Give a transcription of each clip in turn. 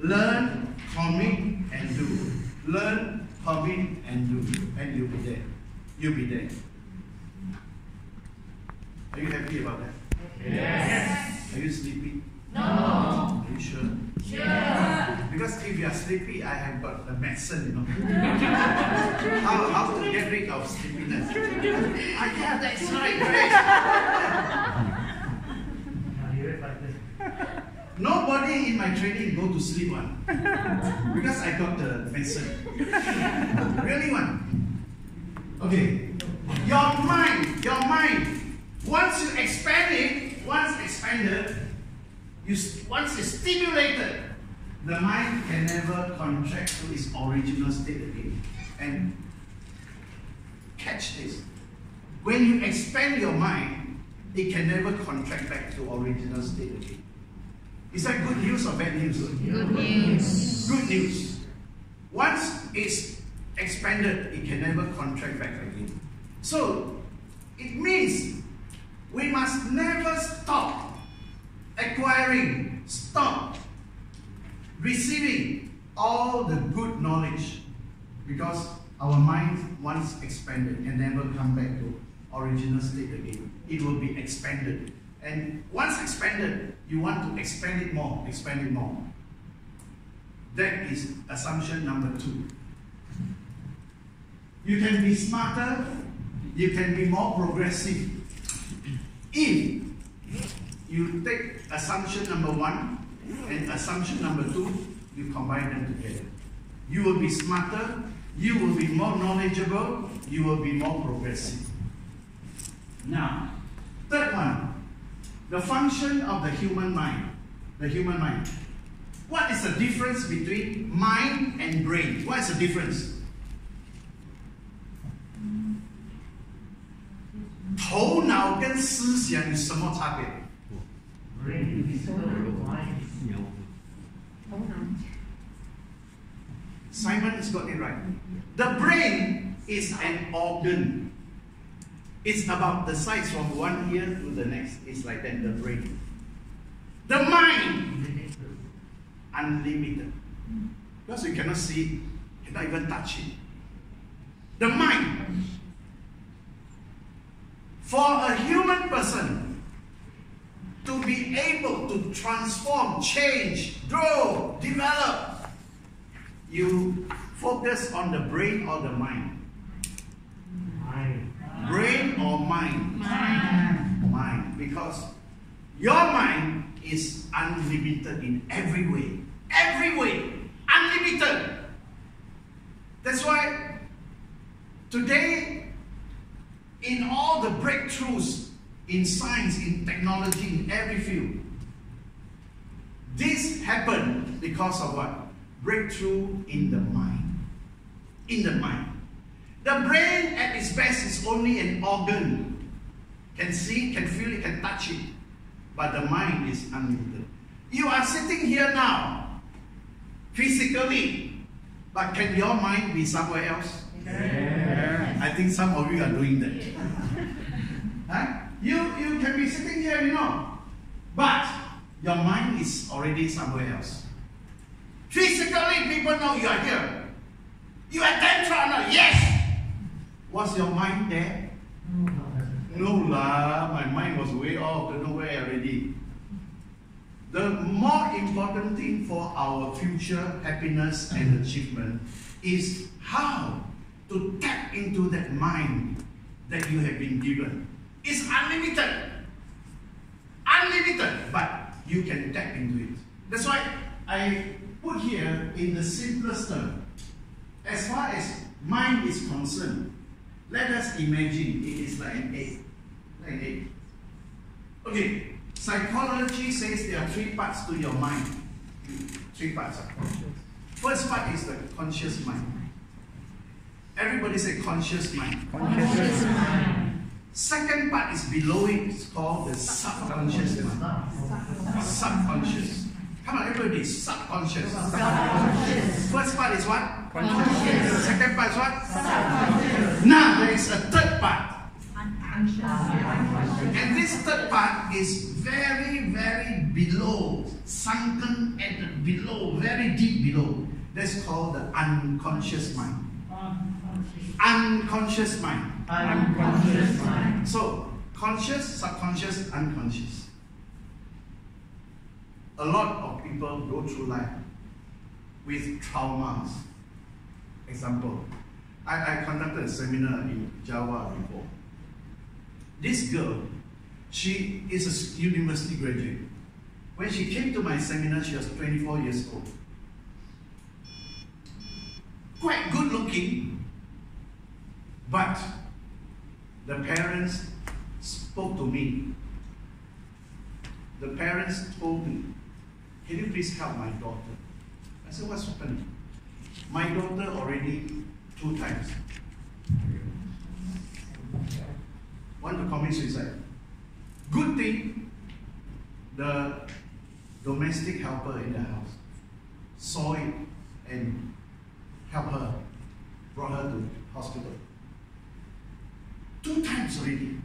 Learn, commit, and do. Learn, commit, and do. And you'll be there. You'll be there. Are you happy about that? Yes. Are you sleepy? No. Are you sure? Sure. Because if you are sleepy, I have got a medicine, you know. how to get rid of sleepiness? Yeah, that's right, great. Nobody in my training go to sleep one. Because I got the medicine. Really one. Okay. Your mind, once you expand it, once expanded, once it's stimulated, the mind can never contract to its original state again. And catch this. When you expand your mind, it can never contract back to original state again. Is that good news or bad news? Good news. Good news. Once it's expanded, it can never contract back again. So, it means we must never stop acquiring, stop receiving all the good knowledge, because our mind, once expanded, can never come back to original state again. It will be expanded. And once expanded, you want to expand it more, expand it more. That is assumption number 2. You can be smarter, you can be more progressive if you take assumption number 1 and assumption number 2, you combine them together. You will be smarter, you will be more knowledgeable, you will be more progressive. Now, third one, the function of the human mind. The human mind. What is the difference between mind and brain? What is the difference? 头脑跟思想有什么差别？ Simon has got it right. The brain is an organ. It's about the size from one ear to the next. It's like that, the brain. The mind, unlimited. Because you cannot see it, cannot even touch it. The mind, for a human person to be able to transform, change, grow, develop, you focus on the brain or the mind. Brain or mind? Mind. Because your mind is unlimited in every way. Every way. Unlimited. That's why today, in all the breakthroughs in science, in technology, in every field, this happened because of what? Breakthrough in the mind. In the mind. The brain at its best is only an organ. Can see, can feel it, can touch it. But the mind is unlimited. You are sitting here now, physically, but can your mind be somewhere else? Yes. I think some of you are doing that. Huh? You can be sitting here, you know, but your mind is already somewhere else. Physically, people know you are here. You attend TROT now, yes! Was your mind there? No lah, my mind was way off, don't know where already. The more important thing for our future happiness and achievement is how to tap into that mind that you have been given. It's unlimited. Unlimited, but you can tap into it. That's why I put here in the simplest term. As far as mind is concerned, let us imagine it is like an egg. Like an egg. Okay, psychology says there are 3 parts to your mind. 3 parts. First part is the conscious mind. Everybody say conscious mind. Conscious mind. Second part is below it. It's called the subconscious mind. Subconscious. Come on, everybody. Subconscious. Subconscious. First part is what? Conscious. Second part is what? Subconscious. Now there is a third part. Unconscious. And this third part is very, very below sunken at the below, very deep below. That's called the unconscious mind. Unconscious mind. Unconscious mind. So, conscious, subconscious, unconscious. A lot of people go through life with traumas. Example, I conducted a seminar in Java before. This girl, she is a university graduate. When she came to my seminar, she was 24 years old. Quite good looking, but the parents spoke to me. The parents told me, "Can you please help my daughter?" I said, "What's happening?" My daughter already 2 times want to commit suicide. Good thing, the domestic helper in the house saw it and helped her, brought her to hospital. 2 times already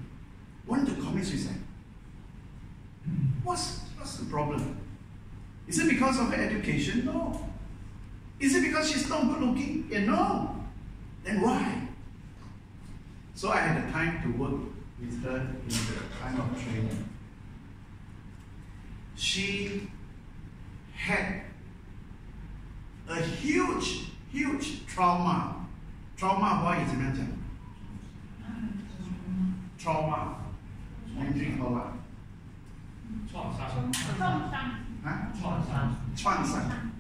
want to commit suicide. What's the problem? Is it because of her education? No. Is it because she's not good looking? Yeah, no. Then why? So I had the time to work with her in the time of training. She had a huge trauma. Trauma 话怎么样讲 ？trauma， Mandarin 好吧？创伤。啊？创伤。创伤。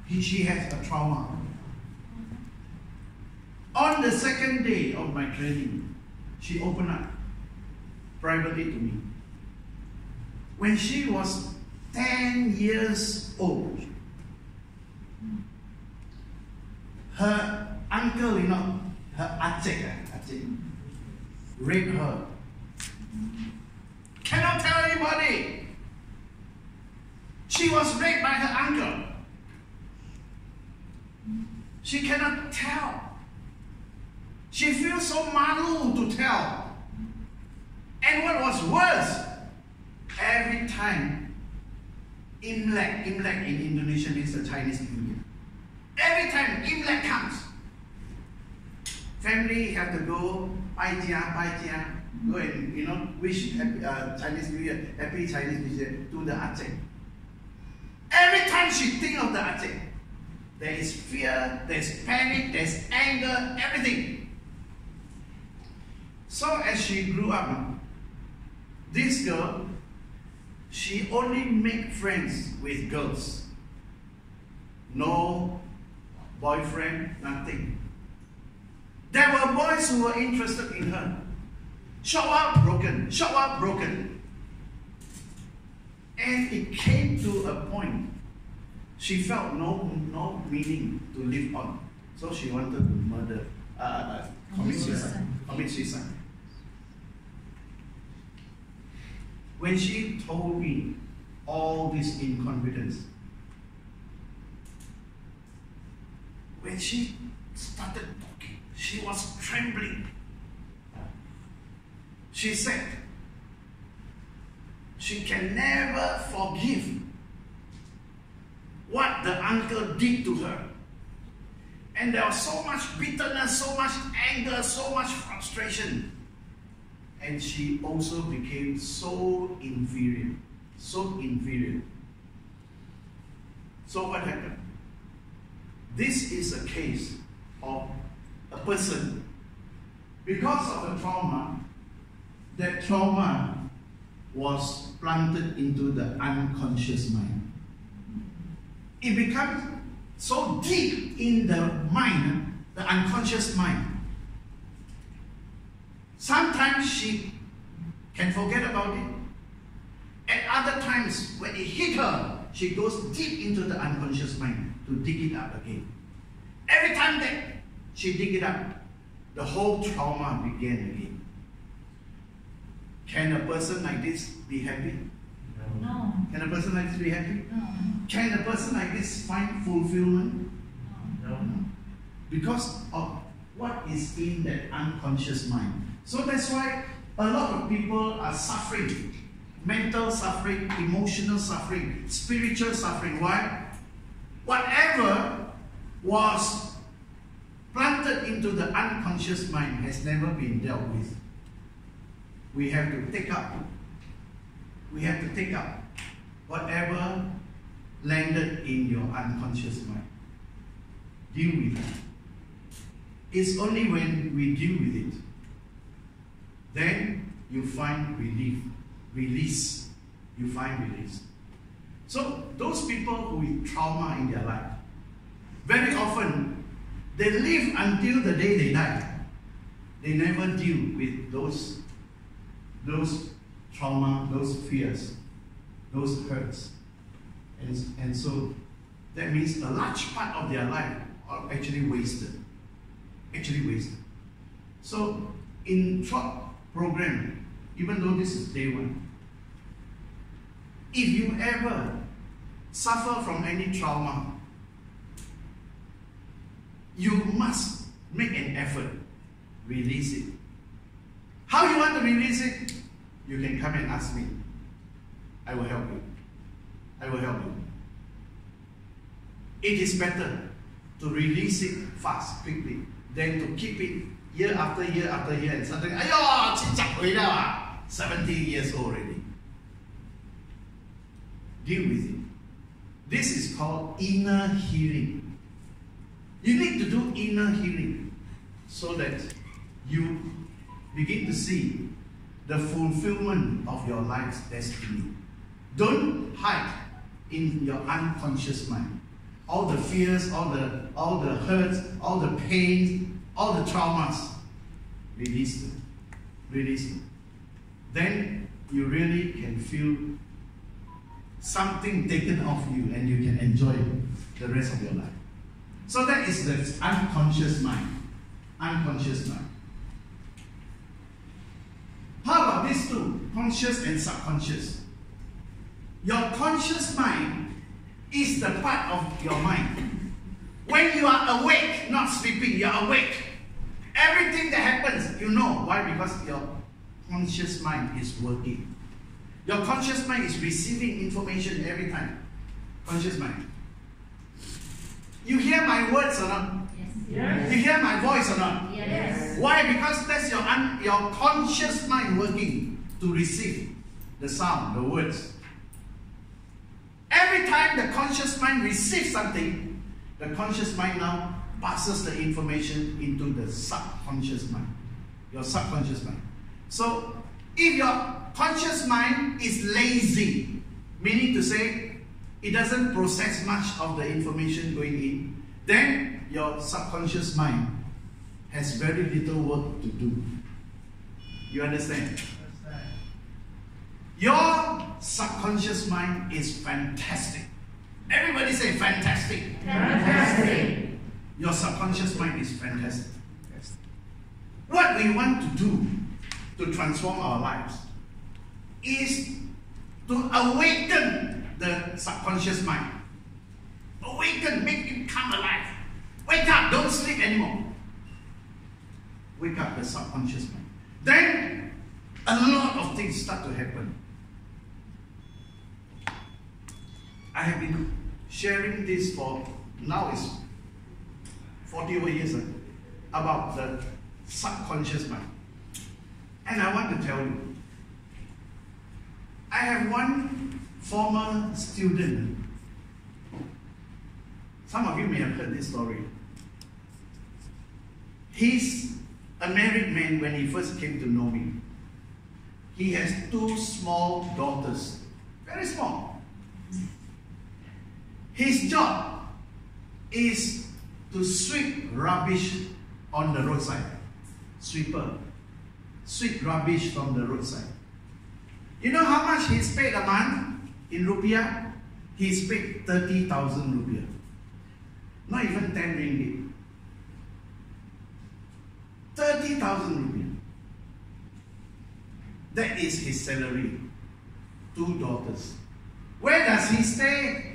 She has a trauma. On the second day of my training, she opened up privately to me. When she was 10 years old, her uncle, her acek, raped her. Cannot tell anybody. She was raped by her uncle. She cannot tell. She feels so malu to tell. And what was worse, every time Imlek in Indonesian is the Chinese New Year. Every time Imlek comes, family have to go, bai jia, go and wish happy, Chinese New Year, happy Chinese New Year to the Aceh. Every time she think of the Aceh, there is fear, there's panic, there's anger, everything. So as she grew up, this girl, she only made friends with girls. No boyfriend, nothing. There were boys who were interested in her. Show up, broken. And it came to a point, she felt no meaning to live on. So she wanted to commit suicide. When she told me all this in confidence, when she started talking, she was trembling. She said she can never forgive what the uncle did to her. And there was so much bitterness, so much anger, so much frustration. And she also became so inferior. So what happened? This is a case of a person, because of the trauma, that trauma was planted into the unconscious mind. It becomes so deep in the mind, the unconscious mind. Sometimes she can forget about it. At other times, when it hit her, she goes deep into the unconscious mind to dig it up again. Every time that she dig it up, the whole trauma began again. Can a person like this be happy? No. Can a person like this be happy? No. Can a person like this find fulfillment? No. Because of what is in that unconscious mind. So that's why a lot of people are suffering mental suffering, emotional suffering, spiritual suffering. Why? Whatever was planted into the unconscious mind has never been dealt with. We have to take up. We have to take up whatever landed in your unconscious mind. Deal with it. It's only when we deal with it, then you find relief, release. You find release. So those people who with trauma in their life, very often they live until the day they die. They never deal with those trauma, those fears, those hurts. And so that means a large part of their life are actually wasted. So in TROT program, even though this is day one, if you ever suffer from any trauma, you must make an effort, release it. How you want to release it? You can come and ask me. I will help you. I will help you. It is better to release it fast, quickly, than to keep it year after year after year and suddenly, 哎呦，七回了啊, 70 years old already. Deal with it. This is called inner healing. You need to do inner healing so that you begin to see the fulfillment of your life's destiny. Don't hide in your unconscious mind all the fears, all the hurts, all the pains, all the traumas. Release them. Release them. Then you really can feel something taken off you and you can enjoy the rest of your life. So that is the unconscious mind. Unconscious mind. How about these two? Conscious and subconscious. Your conscious mind is the part of your mind. When you are awake, not sleeping, you are awake. Everything that happens, you know. Why? Because your conscious mind is working. Your conscious mind is receiving information every time. Conscious mind. You hear my words or not? Yes. You hear my voice or not? Yes. Why? Because that's your conscious mind working to receive the sound, the words. Every time the conscious mind receives something, the conscious mind now passes the information into the subconscious mind, your subconscious mind. So, if your conscious mind is lazy, meaning to say it doesn't process much of the information going in, then your subconscious mind has very little work to do. You understand? Your subconscious mind is fantastic. Everybody say fantastic. Fantastic. Your subconscious mind is fantastic. What we want to do to transform our lives is to awaken the subconscious mind. Awaken, make it come alive. Wake up, don't sleep anymore. Wake up the subconscious mind. Then a lot of things start to happen. I have been sharing this for now is 40 over years about the subconscious mind. And I want to tell you, I have one former student. Some of you may have heard this story. He's a married man when he first came to know me. He has 2 small daughters, very small. His job is to sweep rubbish on the roadside. Sweeper. Sweep rubbish from the roadside. You know how much he's paid a month in rupiah? He's paid 30,000 rupiah. Not even 10 ringgit. 30,000 rupiah. That is his salary. 2 daughters. Where does he stay?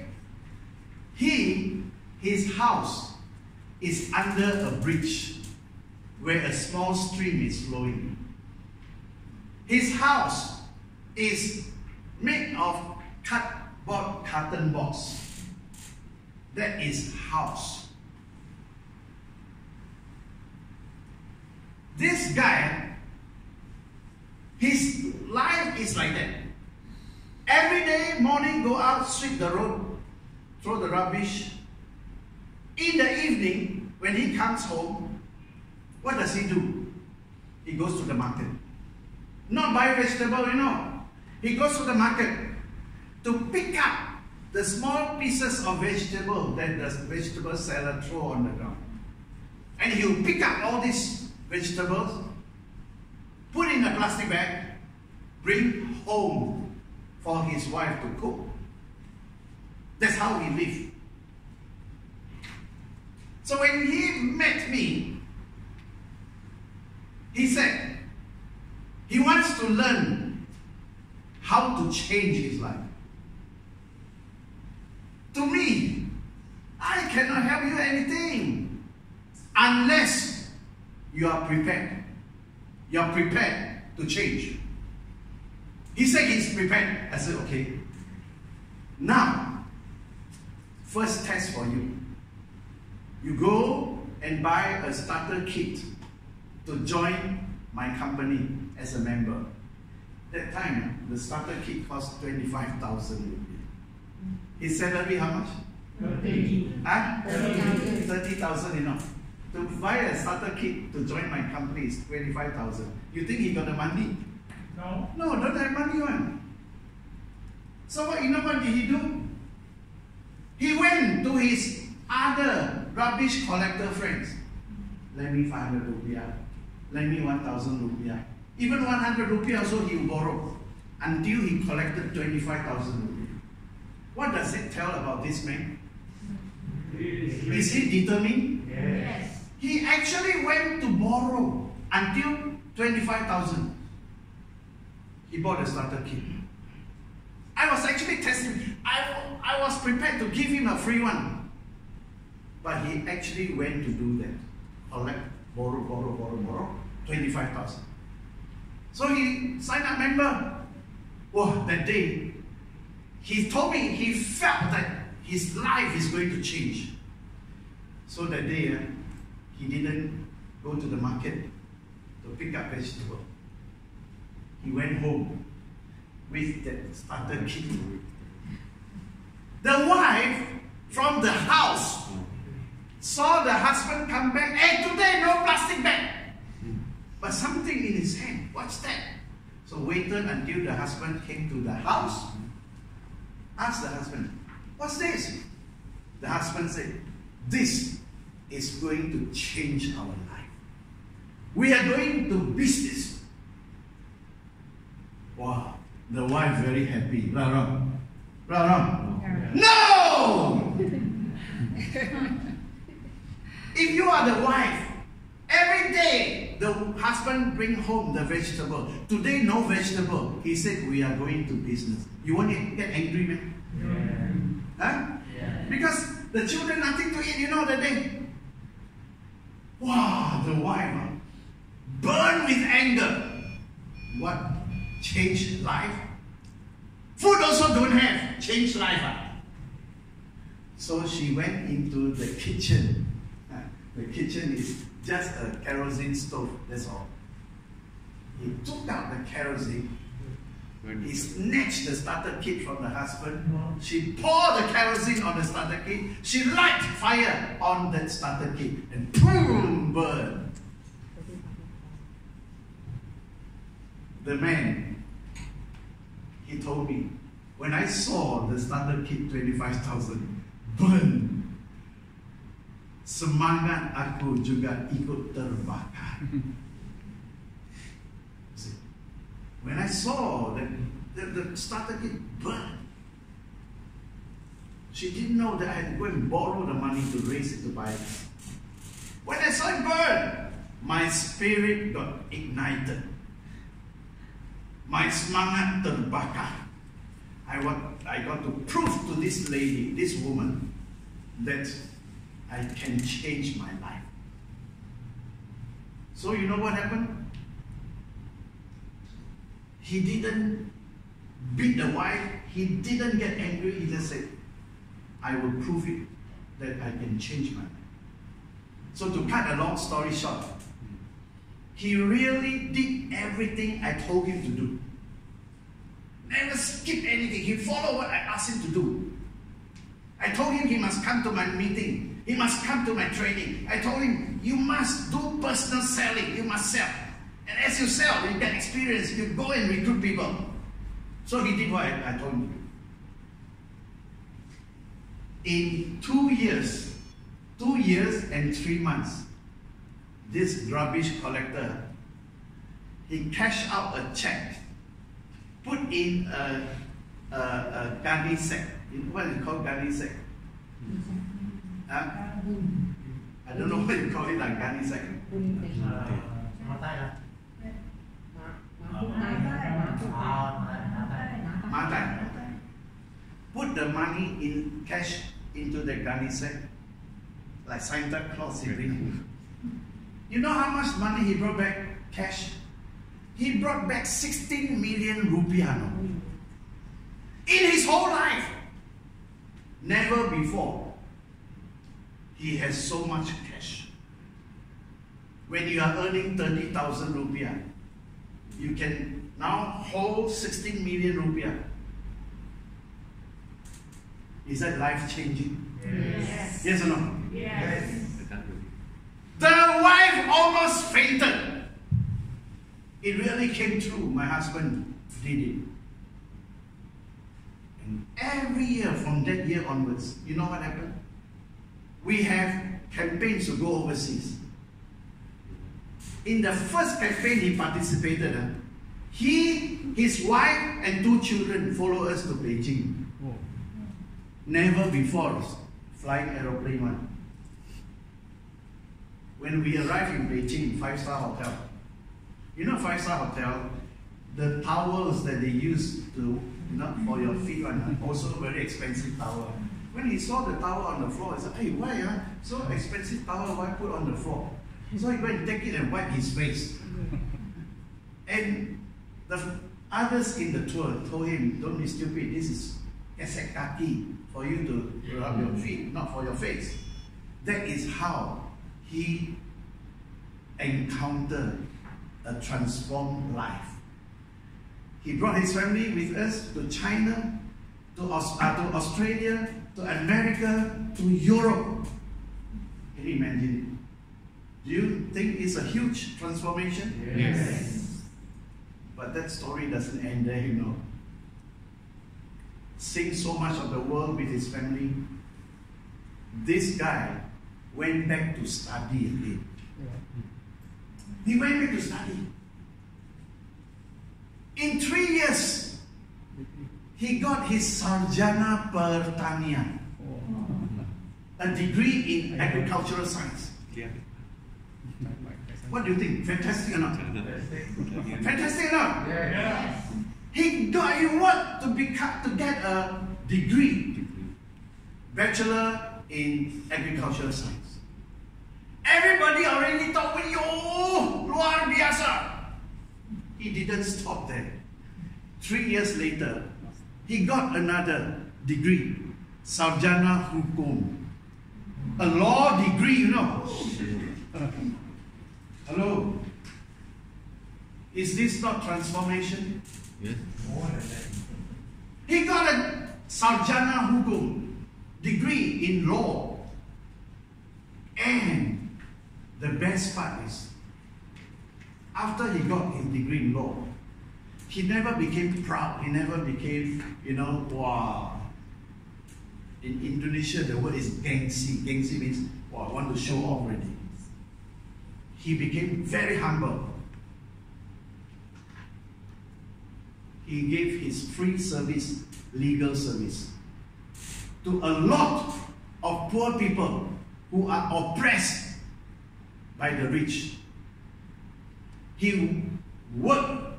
His house is under a bridge where a small stream is flowing. His house is made of cardboard carton box. That is house. This guy, his life is like that. Every day, morning, go out, sweep the road, throw the rubbish. In the evening, when he comes home, what does he do? He goes to the market. Not buy vegetable, He goes to the market to pick up the small pieces of vegetable that the vegetable seller throw on the ground. And he'll pick up all these vegetables, put in a plastic bag, bring home for his wife to cook. That's how he lived. So when he met me, he said he wants to learn how to change his life. To me, I cannot help you anything unless you are prepared. You are prepared to change. He said he's prepared. I said, okay. Now, first test for you. You go and buy a starter kit to join my company as a member. That time, the starter kit cost 25,000 rupees. His salary how much? 30. Huh? 30,000. 30,000, To buy a starter kit to join my company is 25,000. You think he got the money? No. No, don't have money one. So what did he do? He went to his other rubbish collector friends. Lend me 500 rupiah. Lend me 1,000 rupiah. Even 100 rupiah also he will borrow. Until he collected 25,000 rupiah. What does it tell about this man? Is he determined? Yes. He actually went to borrow until 25,000. He bought a starter kit. I was actually testing. I was prepared to give him a free one. But he actually went to do that. Collect, borrow, 25,000. So he signed up member. Oh, that day, he told me he felt that his life is going to change. So that day, he didn't go to the market to pick up vegetable. He went home with that starter kit. The wife from the house saw the husband come back. Hey, today no plastic bag. But something in his hand. What's that? So waited until the husband came to the house. Asked the husband, what's this? The husband said, this is going to change our life. We are going to business. Wow, the wife very happy. Ram. No! If you are the wife, every day the husband bring home the vegetable. Today no vegetable. He said we are going to business. You won't get angry, man? Yeah. Huh? Yeah. Because the children nothing to eat, that day. Wow, the wife burned with anger. What? Changed life? Food also don't have. Changed life. So she went into the kitchen. The kitchen is just a kerosene stove, that's all. He took out the kerosene. He snatched the starter kit from the husband. She poured the kerosene on the starter kit. She light fire on that starter kit. And boom, burn. The man, he told me, when I saw the starter kit 25,000 burn, semangat aku juga ikut terbakar. See, when I saw that the starter kit burn, she didn't know that I had to go and borrow the money to raise it to buy it. When I saw it burn, my spirit got ignited. My semangat terbakar. I got to prove to this lady, this woman, that I can change my life. So you know what happened? He didn't beat the wife, he didn't get angry, he just said, I will prove it that I can change my life. So to cut a long story short, he really did everything I told him to do. Never skip anything. He followed what I asked him to do. I told him he must come to my meeting. He must come to my training. I told him, you must do personal selling. You must sell. And as you sell, you get experience. You go and recruit people. So he did what I told him to do. In 2 years and 3 months, this rubbish collector, he cashed out a check, put in a gunny sack. What is it called, gunny sack? Huh? I don't know what you call it, like gunny sack. Put the money in cash into the gunny sack, like Santa Claus. You know how much money he brought back cash? He brought back 16 million rupiah. In his whole life, never before he has so much cash. When you are earning 30,000 rupiah, you can now hold 16 million rupiah. Is that life changing? Yes. Yes or no? Yes. The wife almost fainted. It really came true. My husband did it. And every year from that year onwards, you know what happened? We have campaigns to go overseas. In the first campaign he participated, his wife and 2 children follow us to Beijing. Never before flying aeroplane one. When we arrived in Beijing, 5-star hotel. You know 5-star hotel, the towels that they use to, for your feet one, also very expensive towel. When he saw the towel on the floor, he said, hey, why so expensive towel, why put on the floor? So he went and take it and wipe his face. And the others in the tour told him, don't be stupid, this is gesek kaki for you to rub your feet, not for your face. That is how he encountered a transformed life. He brought his family with us to China, to Australia, to America, to Europe. Can you imagine it? Do you think it's a huge transformation? Yes. But that story doesn't end there, you know. Seeing so much of the world with his family, this guy went back to study again. He went back to study. In 3 years, he got his Sarjana Pertanian, a degree in agricultural science. What do you think? Fantastic or not? Fantastic or not? Yes. He worked to get a degree, Bachelor in Agricultural Science. Everybody already thought, yo, luar biasa. He didn't stop there. 3 years later, he got another degree, Sarjana Hukum, a law degree, you know. Hello? Is this not transformation? Yes. He got a Sarjana Hukum degree in law. And the best part is, after he got his degree in law, he never became proud. He never became, wow. In Indonesia, the word is gengsi. Gengsi means, wow, I want to show off already. He became very humble. He gave his free service, legal service, to a lot of poor people who are oppressed by the rich. He worked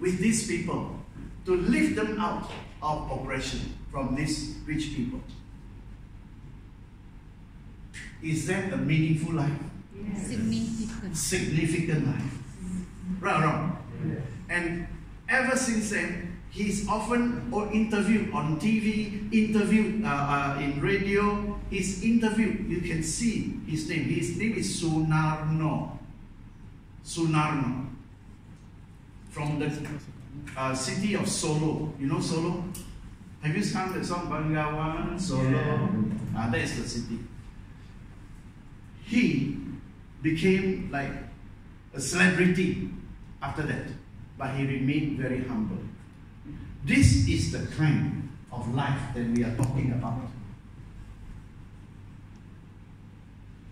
with these people to lift them out of oppression from these rich people. Is that a meaningful life? Yes. Significant life. Right or wrong? Yes. And ever since then, He's often interviewed on TV, interviewed in radio. He's interviewed, you can see his name. His name is Sunarno. Sunarno. From the city of Solo. You know Solo? Have you sung the song Bangawan, Solo? Yeah. That is the city. He became like a celebrity after that, but he remained very humble. This is the kind of life that we are talking about.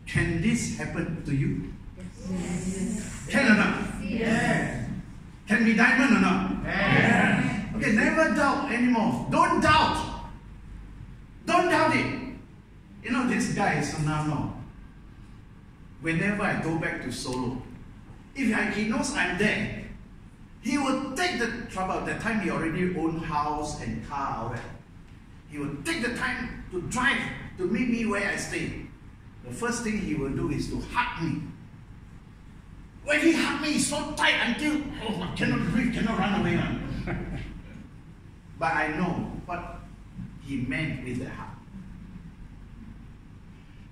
Can this happen to you? Yes. Can or not? Yes. Can be diamond or not? Yes. Okay, never doubt anymore. Don't doubt. Don't doubt it. You know, this guy is Sonano. Whenever I go back to Solo, if he knows I'm there, he would take the trouble. At that time, he already owned house and car, all that. He would take the time to drive to meet me where I stay. The first thing he will do is to hug me. When he hugged me, it's so tight until, oh, I cannot breathe, cannot run away. But I know what he meant with the hug.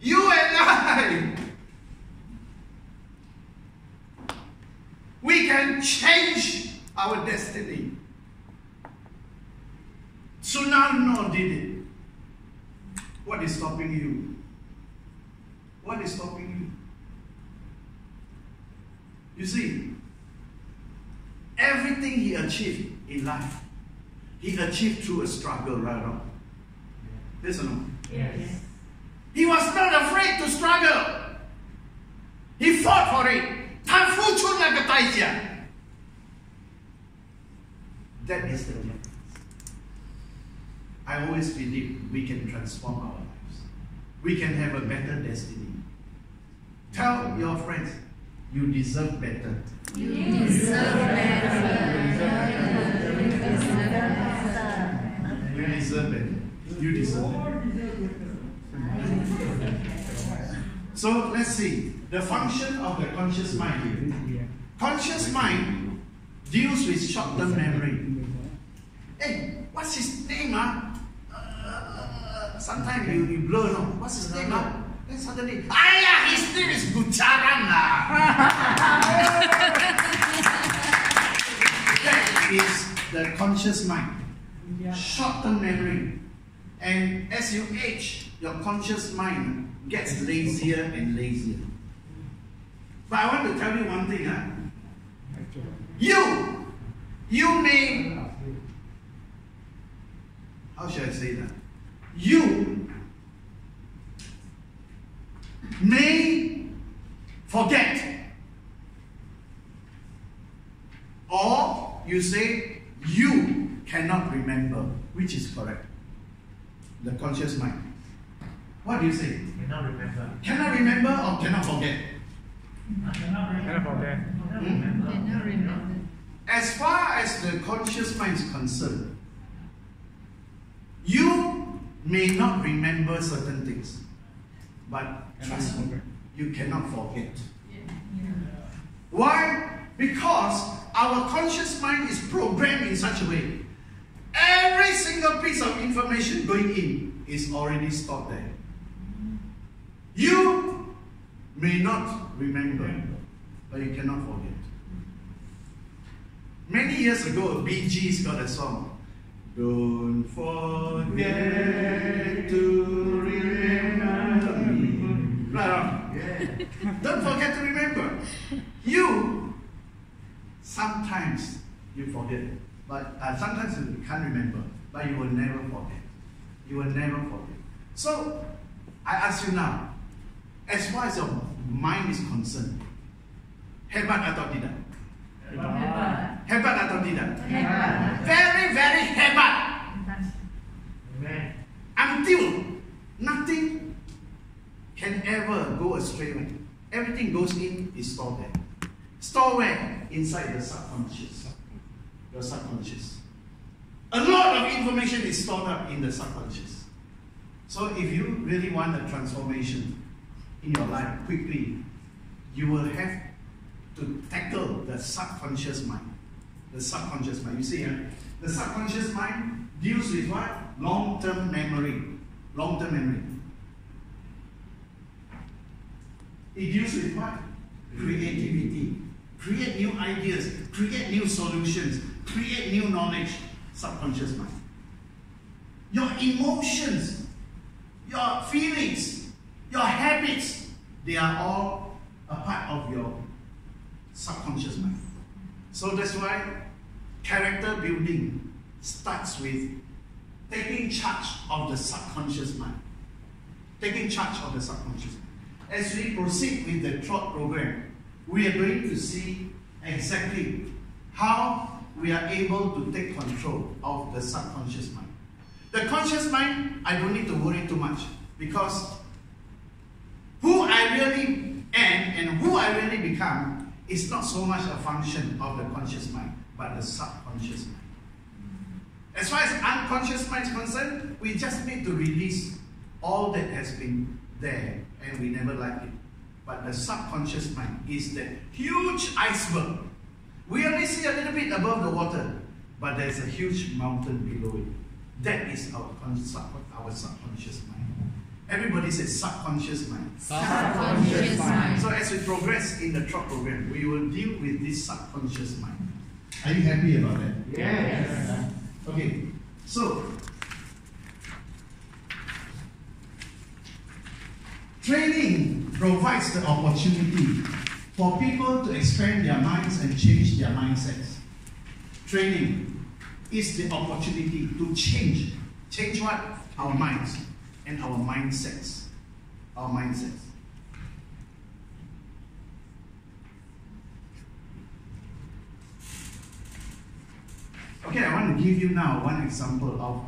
You and I, we can change our destiny. Sunarno did it. What is stopping you? What is stopping you? You see, everything he achieved in life, he achieved through a struggle, right or wrong? Yes or no? Yes. He was not afraid to struggle. He fought for it. 他付出那个代价. That is the difference. I always believe we can transform our lives. We can have a better destiny. Tell your friends, you deserve better. You deserve better. You deserve better. You deserve better. So let's see the function of the conscious mind here. Conscious mind deals with short-term memory. Hey, what's his name? Sometimes you blur, no? What's his name? Then suddenly, his name is Gucharan. That is the conscious mind. Short-term memory. And as you age, your conscious mind gets lazier and lazier. But I want to tell you one thing. You may, how should I say that? You may forget. Or you say you cannot remember, which is correct. The conscious mind. What do you say? Cannot remember. Cannot remember or cannot forget? Cannot remember. Cannot remember. As far as the conscious mind is concerned, you may not remember certain things, but trust me, you cannot forget. Why? Because our conscious mind is programmed in such a way. Every single piece of information going in is already stored there. You may not remember, but you cannot forget. Many years ago, Bee Gees got a song. Don't forget to remember me. Right? Yeah. Don't forget to remember. Sometimes you forget, but sometimes you can't remember, but you will never forget. You will never forget. So, I ask you now, as far as your mind is concerned, hebat atau tidak? Hebat atau tidak? Hebat. Very, very hebat. Amen. Until nothing can ever go astray. Everything goes in is stored there. Stored where? Inside the subconscious. Your subconscious. A lot of information is stored up in the subconscious. So if you really want a transformation in your life quickly, you will have to tackle the subconscious mind. The subconscious mind. You see, The subconscious mind deals with what? Long-term memory. Long-term memory. It deals with what? Creativity. Create new ideas, create new solutions, create new knowledge. Subconscious mind. Your emotions, your feelings, your habits, they are all a part of your subconscious mind. So that's why character building starts with taking charge of the subconscious mind. Taking charge of the subconscious mind. As we proceed with the TROT program, we are going to see exactly how we are able to take control of the subconscious mind. The conscious mind, I don't need to worry too much, because who I really am and who I really become is not so much a function of the conscious mind, but the subconscious mind. As far as unconscious mind is concerned, we just need to release all that has been there and we never liked it. But the subconscious mind is that huge iceberg. We only see a little bit above the water, but there's a huge mountain below it. That is our subconscious mind. Everybody says subconscious mind. Subconscious mind. So as we progress in the TROT program, we will deal with this subconscious mind. Are you happy about that? Yes. Okay, so training provides the opportunity for people to expand their minds and change their mindsets. Training is the opportunity to change. Change what? Our minds and our mindsets. Our mindsets. Okay, I want to give you now one example of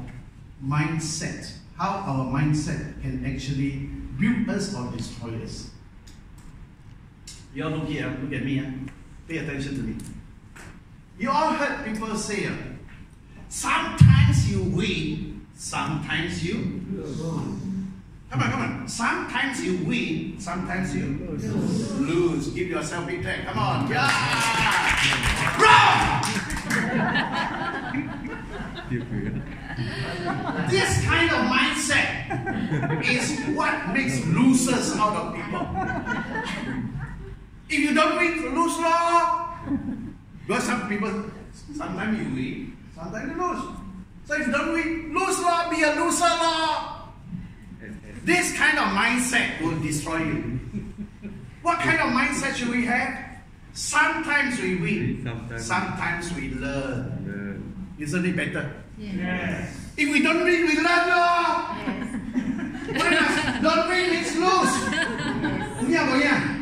mindset. How our mindset can actually build us or destroy us. You all look here, look at me. Pay attention to me. You all heard people say, sometimes you win, sometimes you lose. Come on. Sometimes you win, sometimes you lose. Give yourself a big tap. Come on. Yeah! Wrong! This kind of mindset is what makes losers out of people. If you don't win, lose law. Because some people, sometimes you win, sometimes you lose. So if you don't win, lose law, be a loser law. This kind of mindset will destroy you. What kind of mindset should we have? Sometimes we win, sometimes we learn. Isn't it better? Yes. If we don't win, we learn, no? Yes. Don't win, it's lose. Yeah.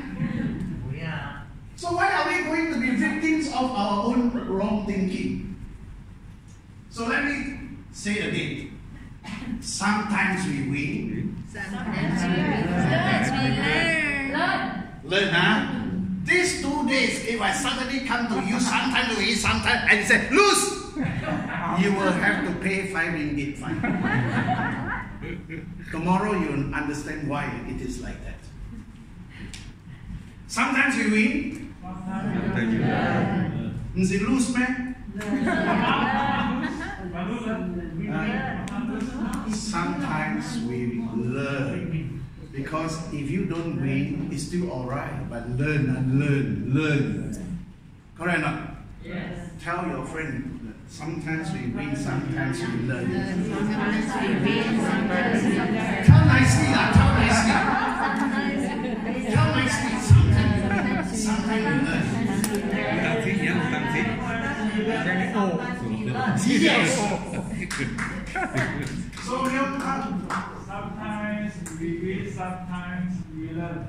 So why are we going to be victims of our own wrong thinking? So let me say it again. Sometimes we win. Sometimes we learn. Learn, huh? These 2 days, if I suddenly come to you, sometimes we win, sometimes, and say, lose! You will have to pay 5 ringgit fine. Tomorrow you'll understand why it is like that. Sometimes we win. Is it lose, man? Sometimes we learn. Because if you don't win, it's still alright. But learn. Correct or not? Yes. Tell your friend, sometimes we win, sometimes we learn. Sometimes we win, sometimes we learn. Tell nicely, tell nicely. Tell nicely, sometimes we learn. Yes. So sometimes we win, sometimes we learn.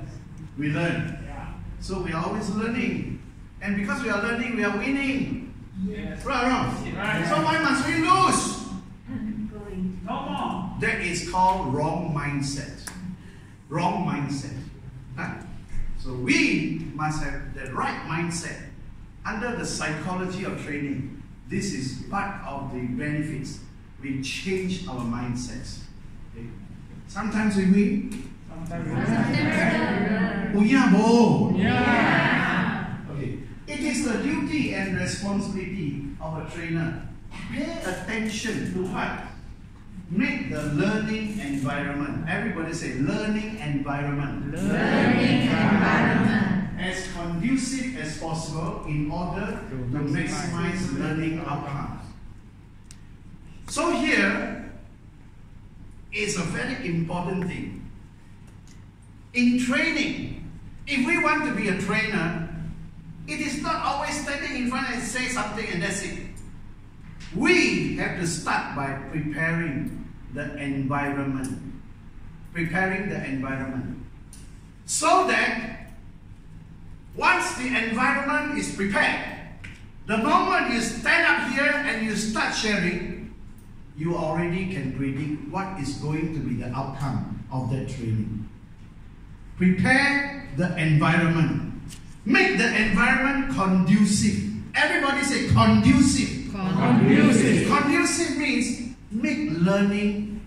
We learn. Yeah. So we are always learning. And because we are learning, we are winning. Yes. Right or wrong? Right. So why must we lose? No more. That is called wrong mindset. Wrong mindset. Huh? So we must have the right mindset. Under the psychology of training, this is part of the benefits. We change our mindsets. Okay? Sometimes we win. Sometimes we Sometimes Oh yeah, bo. Yeah. Okay. It is the duty and responsibility of a trainer pay attention to what? Make the learning environment. Everybody say learning environment. Learning environment. As conducive as possible in order to maximize learning outcomes. So here is a very important thing. In training, if we want to be a trainer, it is not always standing in front and say something and that's it. We have to start by preparing the environment. Preparing the environment. So that once the environment is prepared, the moment you stand up here and you start sharing, you already can predict what is going to be the outcome of that training. Prepare the environment. Make the environment conducive. Everybody say conducive. Conducive. Conducive means make learning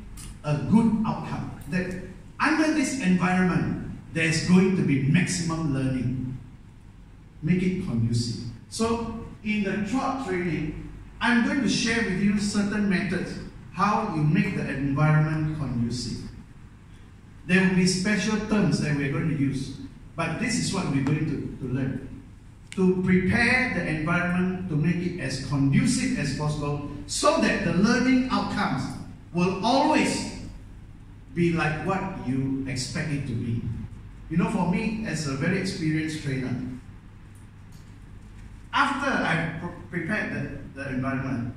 a good outcome. That under this environment, there's going to be maximum learning. Make it conducive. So in the TROT training, I'm going to share with you certain methods how you make the environment conducive. There will be special terms that we're going to use, but this is what we're going to learn. To prepare the environment to make it as conducive as possible so that the learning outcomes will always be like what you expect it to be. You know, for me, as a very experienced trainer, after I prepared the environment,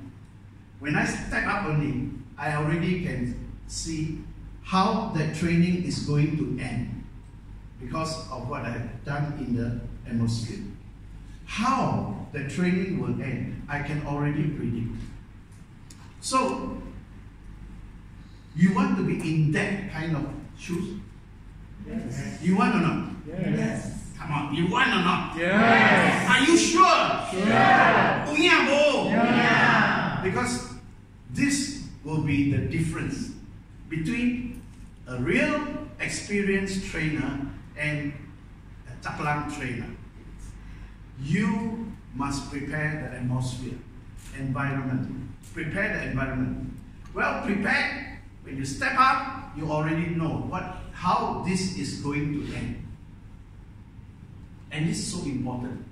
when I step up only, I already can see how the training is going to end because of what I have done in the atmosphere. How the training will end, I can already predict. So, you want to be in that kind of shoes? Yes. You want or not? Yes. Come on, you want or not? Yes. Are you sure? Sure. Yeah. Because this will be the difference between a real experienced trainer and a taklang trainer. You must prepare the atmosphere, environment. Prepare the environment. Well prepared, when you step up, you already know how this is going to end. And this is so important.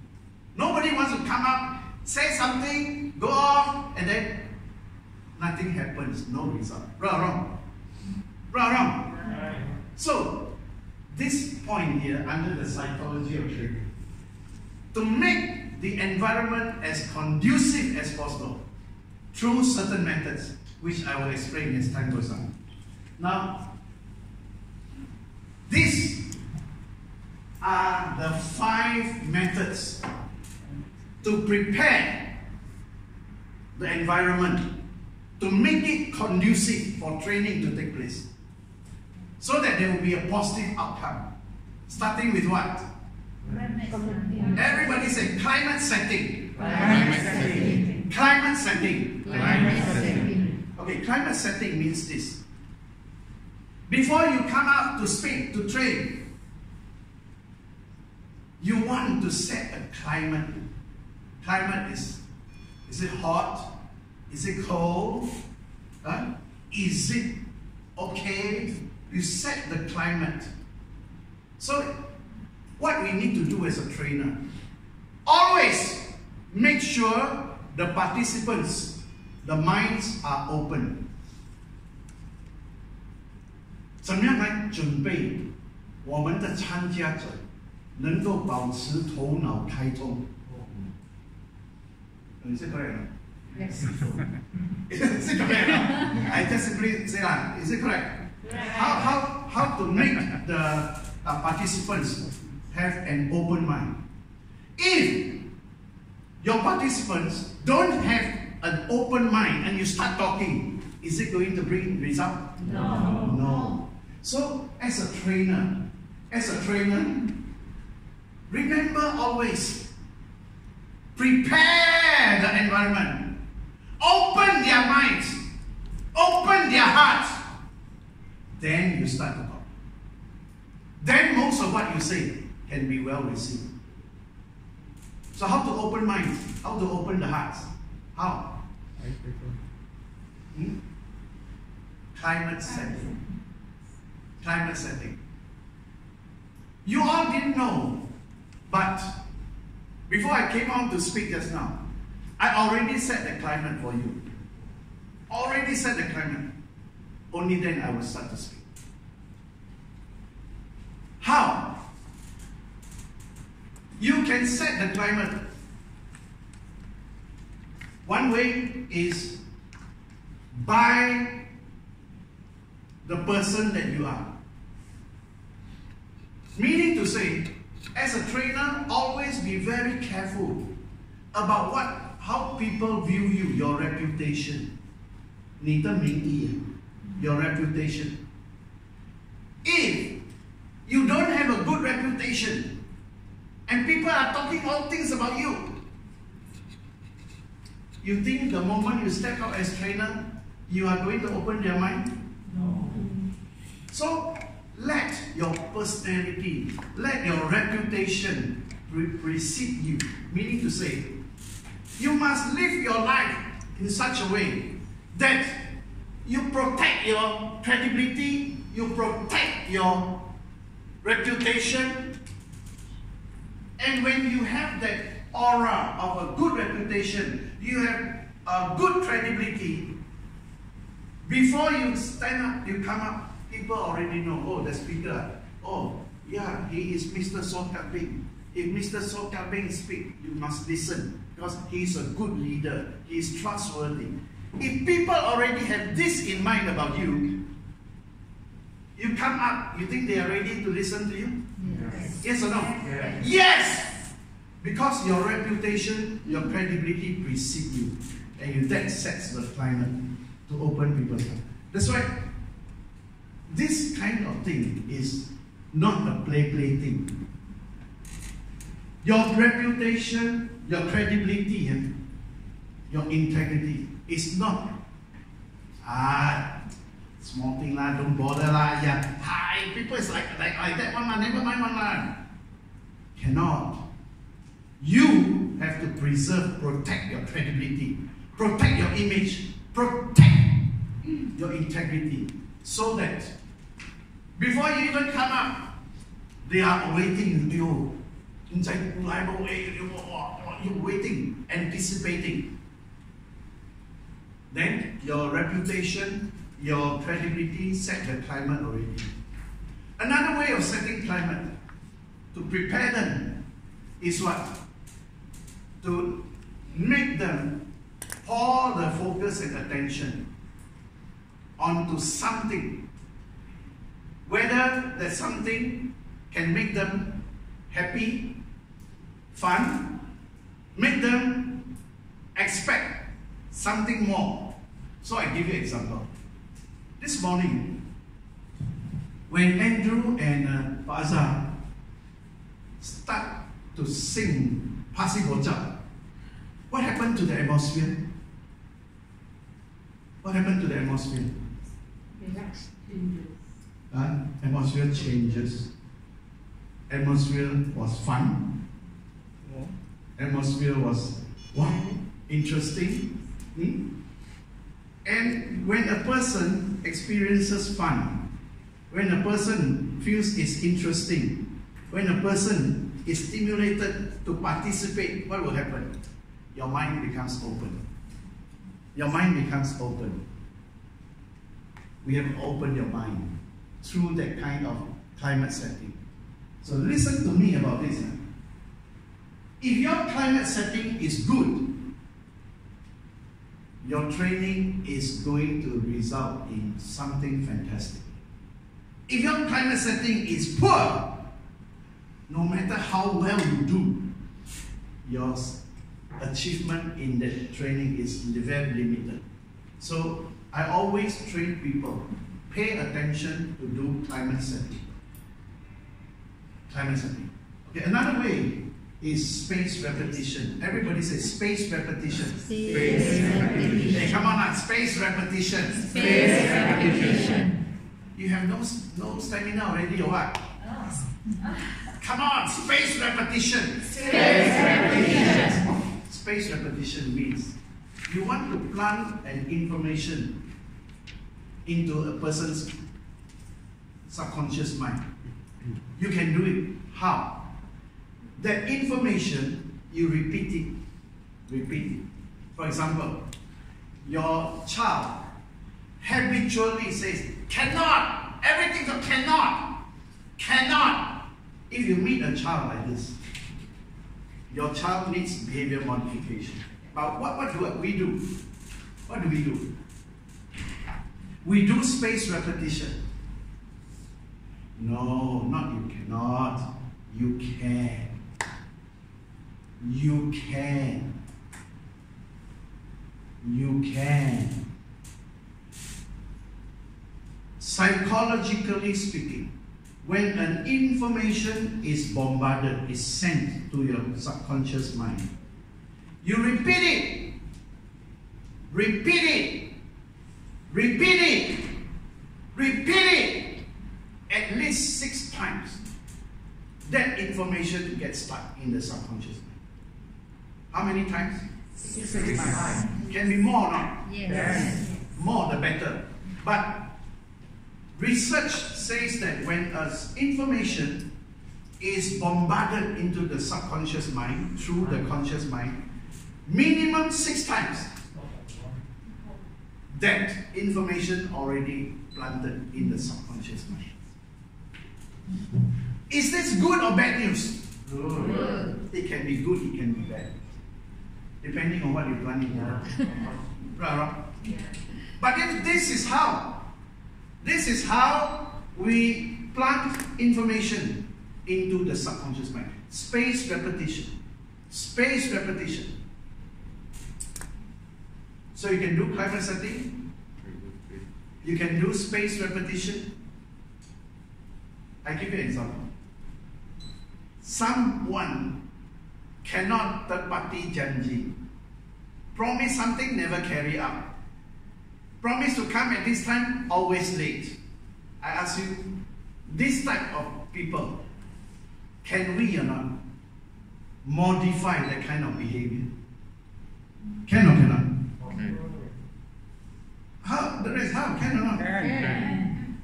Nobody wants to come up, say something, go off, and then nothing happens, no result. Wrong. Right. So, this point here, under the psychology of training, to make the environment as conducive as possible through certain methods, which I will explain as time goes on. Now, these are the 5 methods to prepare the environment, to make it conducive for training to take place, so that there will be a positive outcome. Starting with what? Everybody say climate setting. Climate setting. Climate setting. Climate setting. Okay, climate setting means this. Before you come out to speak, to train, you want to set a climate. Climate is it hot? Is it cold? Is it okay? You set the climate. So, what we need to do as a trainer, always make sure the participants, the minds are open. 怎么样来准备我们的参加者能够保持头脑开通？ Is it correct? Yes. Is it correct? I just simply say that. Is it correct? How to make the participants have an open mind? If your participants don't have an open mind and you start talking, is it going to bring result? No. So as a trainer, remember always, prepare the environment. Open their minds. Open their hearts. Then you start to talk. Then most of what you say can be well received. So how to open minds? How to open the hearts? How? Climate setting. Climate setting. You all didn't know, but before I came on to speak just now, I already set the climate for you. Already set the climate. Only then I will start to speak. How? You can set the climate. One way is by the person that you are. Meaning to say, as a trainer, always be very careful about how people view you, your reputation. 你的名义, your reputation. If you don't have a good reputation and people are talking all things about you, you think the moment you step out as trainer, you are going to open their mind? No. So let your personality, let your reputation precede you. Meaning to say, you must live your life in such a way that you protect your credibility, you protect your reputation. And when you have that aura of a good reputation, you have a good credibility, before you stand up, you come up, people already know, oh, the speaker, oh, yeah, he is Mr. So Kaping. If Mr. So Kaping speaks, you must listen, because he is a good leader, he is trustworthy. If people already have this in mind about you, you come up, you think they are ready to listen to you? Yes. Yes or no? Yes. Yes! Because your reputation, your credibility precedes you. And that sets the climate to open people's eyes. That's why this kind of thing is not a play thing. Your reputation, your credibility, and your integrity is not small thing lah, don't bother lah, yeah. Hi, people is like that one lah, never mind one lah. Cannot. You have to preserve, protect your credibility, protect your image, protect your integrity, so that before you even come up, they are waiting. You're waiting, anticipating. Then your reputation, your credibility set the climate already. Another way of setting climate to prepare them is what? To make them pour the focus and attention onto something. Whether that something can make them happy, fun, make them expect something more. So I give you an example. This morning, when Andrew and Faza start to sing Pasi Bocah, what happened to the atmosphere? What happened to the atmosphere? Relax, changes. Atmosphere changes. Atmosphere was fun. Atmosphere was interesting. And when a person experiences fun, when a person feels it's interesting, when a person is stimulated to participate, what will happen? Your mind becomes open. Your mind becomes open. We have opened your mind through that kind of climate setting. So listen to me about this. If your climate setting is good, your training is going to result in something fantastic. If your climate setting is poor, no matter how well you do, your achievement in that training is very limited. So I always train people, pay attention to do climate setting. Climate setting. Okay, another way is space repetition. Everybody says space repetition. Space repetition. Hey, come on, space repetition. Space repetition. You have no stamina already or what? Come on, space repetition. Space repetition. Space repetition means you want to plant an information into a person's subconscious mind. You can do it. How? That information, you repeat it. Repeat it. For example, your child habitually says, cannot, everything's a cannot, cannot. If you meet a child like this, your child needs behavior modification. But what do we do? What do we do? We do space repetition. No, not you cannot. You can. You can. You can. Psychologically speaking, when an information is bombarded, is sent to your subconscious mind, you repeat it. Repeat it. Repeat it. Repeat it. At least 6 times. That information gets stuck in the subconscious mind. How many times? 6 times. Can be more or not? Yes. More the better. But research says that when information is bombarded into the subconscious mind through the conscious mind, minimum 6 times, that information already planted in the subconscious mind. Is this good or bad news? Good. It can be good, it can be bad. Depending on what you plant in there. Right? But this is how. This is how we plant information into the subconscious mind. Space repetition. Space repetition. So you can do climate setting. You can do space repetition. I give you an example. Someone cannot third-party janji. Promise something, never carry out. Promise to come at this time, always late. I ask you, this type of people, can we or not modify that kind of behavior? Can or cannot? Okay. How? The rest, how? Can or not? Can.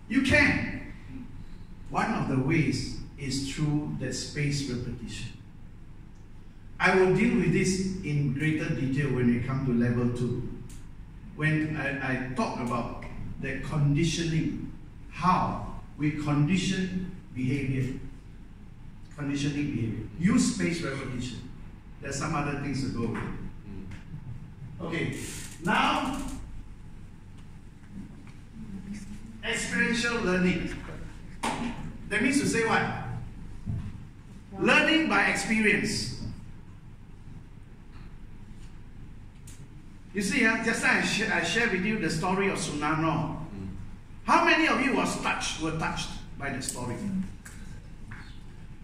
You can. One of the ways is through that space repetition. I will deal with this in greater detail when we come to level 2. When I talk about the conditioning, how we condition behavior. Conditioning behavior. Use space repetition. There's some other things to go with. Okay, now experiential learning. That means to say what? Learning by experience. You see, just now I shared with you the story of Sunano. How many of you were touched by the story?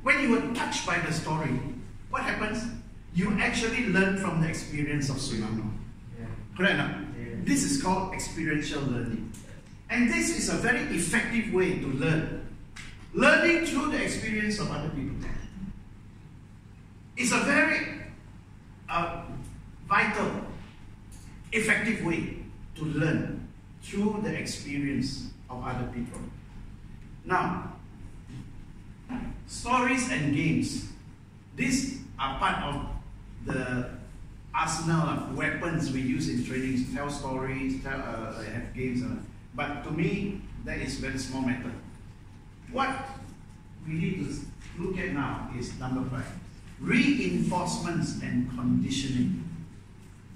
When you were touched by the story, what happens? You actually learn from the experience of Sunano. Correct? No? This is called experiential learning. And this is a very effective way to learn. Learning through the experience of other people. It's a very vital, effective way to learn through the experience of other people. Now, stories and games. These are part of the arsenal of weapons we use in training. Tell stories, have games. But to me, that is very small matter. What we need to look at now is number 5. Reinforcements and conditioning.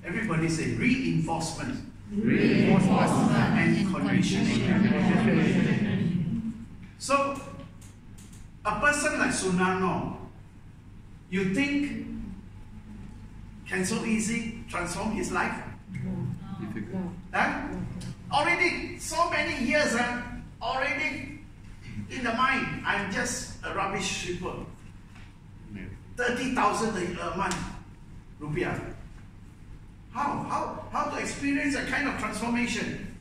Everybody say reinforcement. Reinforcement And conditioning. So, a person like Sunano, you think can so easy transform his life? Huh? Already so many years, already in the mind, I'm just a rubbish shipper. 30,000 a month, rupiah. How to experience a kind of transformation?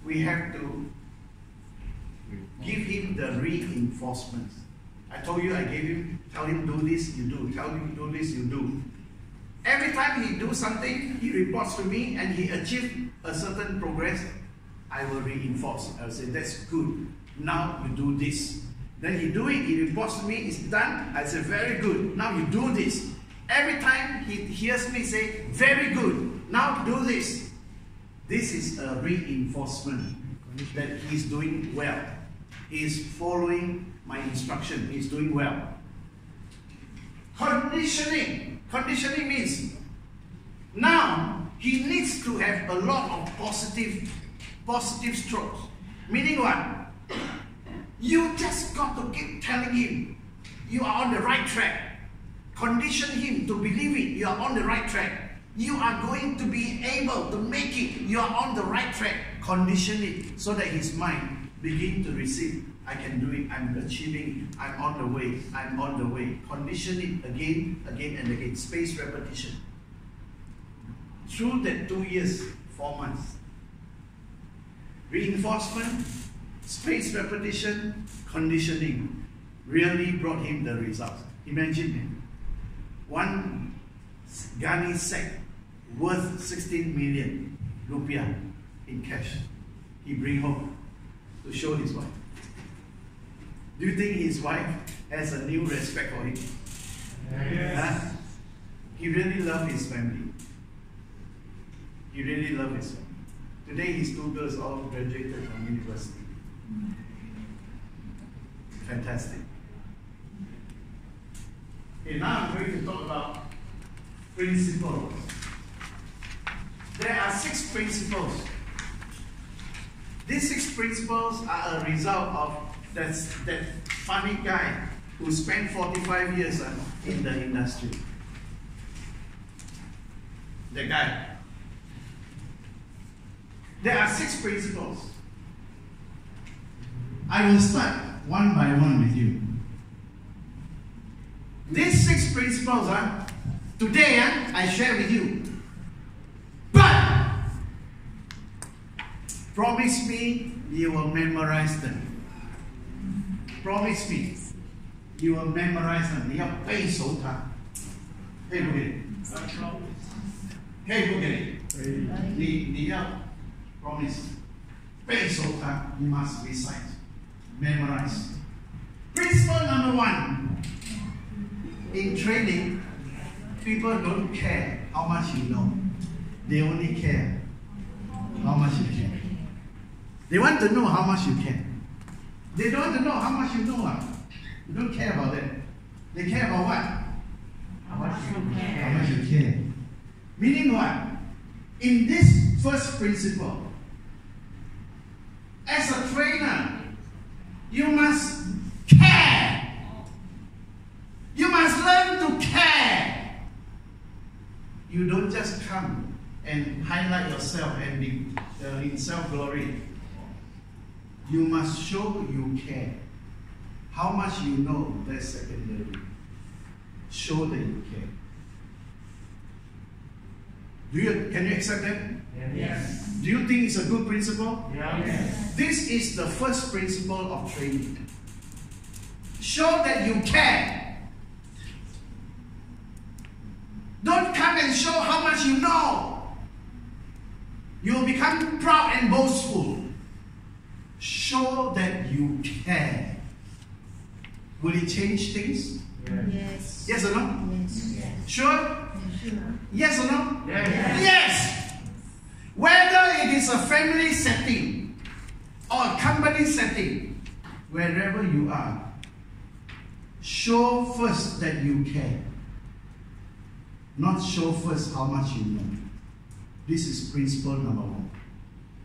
We have to give him the reinforcements. I told you, I gave him, tell him do this, you do. Tell him do this, you do. Every time he do something, he reports to me and he achieved a certain progress, I will reinforce. I will say, that's good. Now you do this. Then he do it, he reports to me, it's done. I say, very good. Now you do this. Every time he hears me say, very good. Now do this. This is a reinforcement that he's doing well. He is following my instruction. He's doing well. Conditioning. Conditioning means now he needs to have a lot of positive strokes. Meaning what? You just got to keep telling him you are on the right track. Condition him to believe it. You are on the right track. You are going to be able to make it. You are on the right track. Condition it so that his mind begin to receive. I can do it. I'm achieving it. I'm on the way. I'm on the way. Condition it again, again, and again. Spaced repetition. Through that 2 years, 4 months. Reinforcement, spaced repetition, conditioning really brought him the results. Imagine one gunny sack worth 16 million rupiah in cash. He bring home to show his wife. Do you think his wife has a new respect for him? Yes. Huh? He really loved his family. He really loved his family. Today his 2 girls all graduated from university. Fantastic. Okay, now I'm going to talk about principles. There are 6 principles. These 6 principles are a result of that funny guy who spent 45 years in the industry. The guy. There are 6 principles. I will start one by one with you. These 6 principles, today I share with you. But promise me you will memorize them. Promise me you will memorize them. 你要背熟它。可以不可以？可以不可以？你要 promise 背熟它。You must recite, memorize. Principle number 1. In training, people don't care how much you know. They only care how much you can. They want to know how much you can. They don't want to know how much you know. You don't care about that. They care about what? How much you care. How much you care. Meaning what? In this first principle, as a trainer, you must care. You must learn to care. You don't just come and highlight yourself and be in self-glory. You must show you care. How much you know, that's secondary. Show that you care. Can you accept that? Yes. Do you think it's a good principle? Yes. This is the first principle of training. Show that you care. Don't come and show how much you know. You will become proud and boastful. Show that you care. Will it change things? Yes. Yes or no? Yes. Sure? Yes or no? Yes. Yes! Whether it is a family setting or a company setting, wherever you are, show first that you care. Not show first how much you know. This is principle number 1.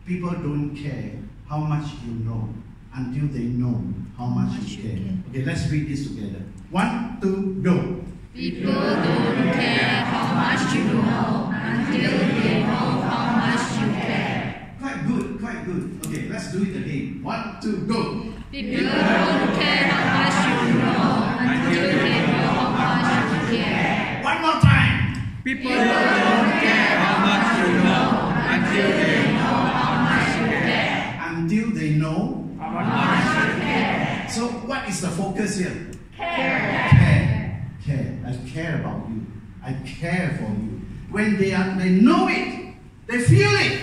People don't care how much you know until they know how much you care. Okay, let's read this together. 1, 2, go. People don't care how much you know until they know how much you care. Quite good, quite good. Okay, let's do it again. 1, 2, go. People don't care how much you know until they know how much you care. One more time. People don't care how much you know until they know how much you care. Until they know. How much you care. So what is the focus here? Care. Care. Care. I care about you. I care for you. When they know it, they feel it,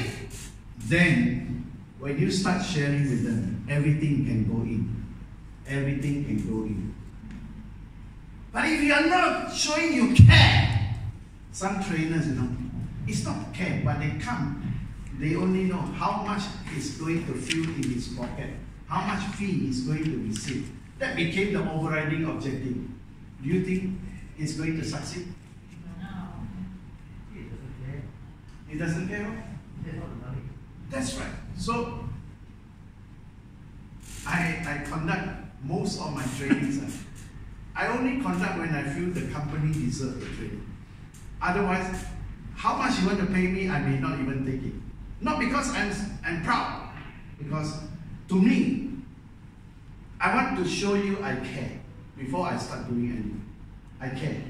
then when you start sharing with them, everything can go in. Everything can go in. But if you are not showing you care, some trainers, it's not care, but they come, they only know how much is going to fill in his pocket, how much fee is going to receive. That became the overriding objective. Do you think it's going to succeed? No. He doesn't care? That's right. So, I conduct most of my trainings. I only conduct when I feel the company deserves the training. Otherwise, how much you want to pay me, I may not even take it. Not because I'm proud, because to me, I want to show you I care before I start doing anything. I care.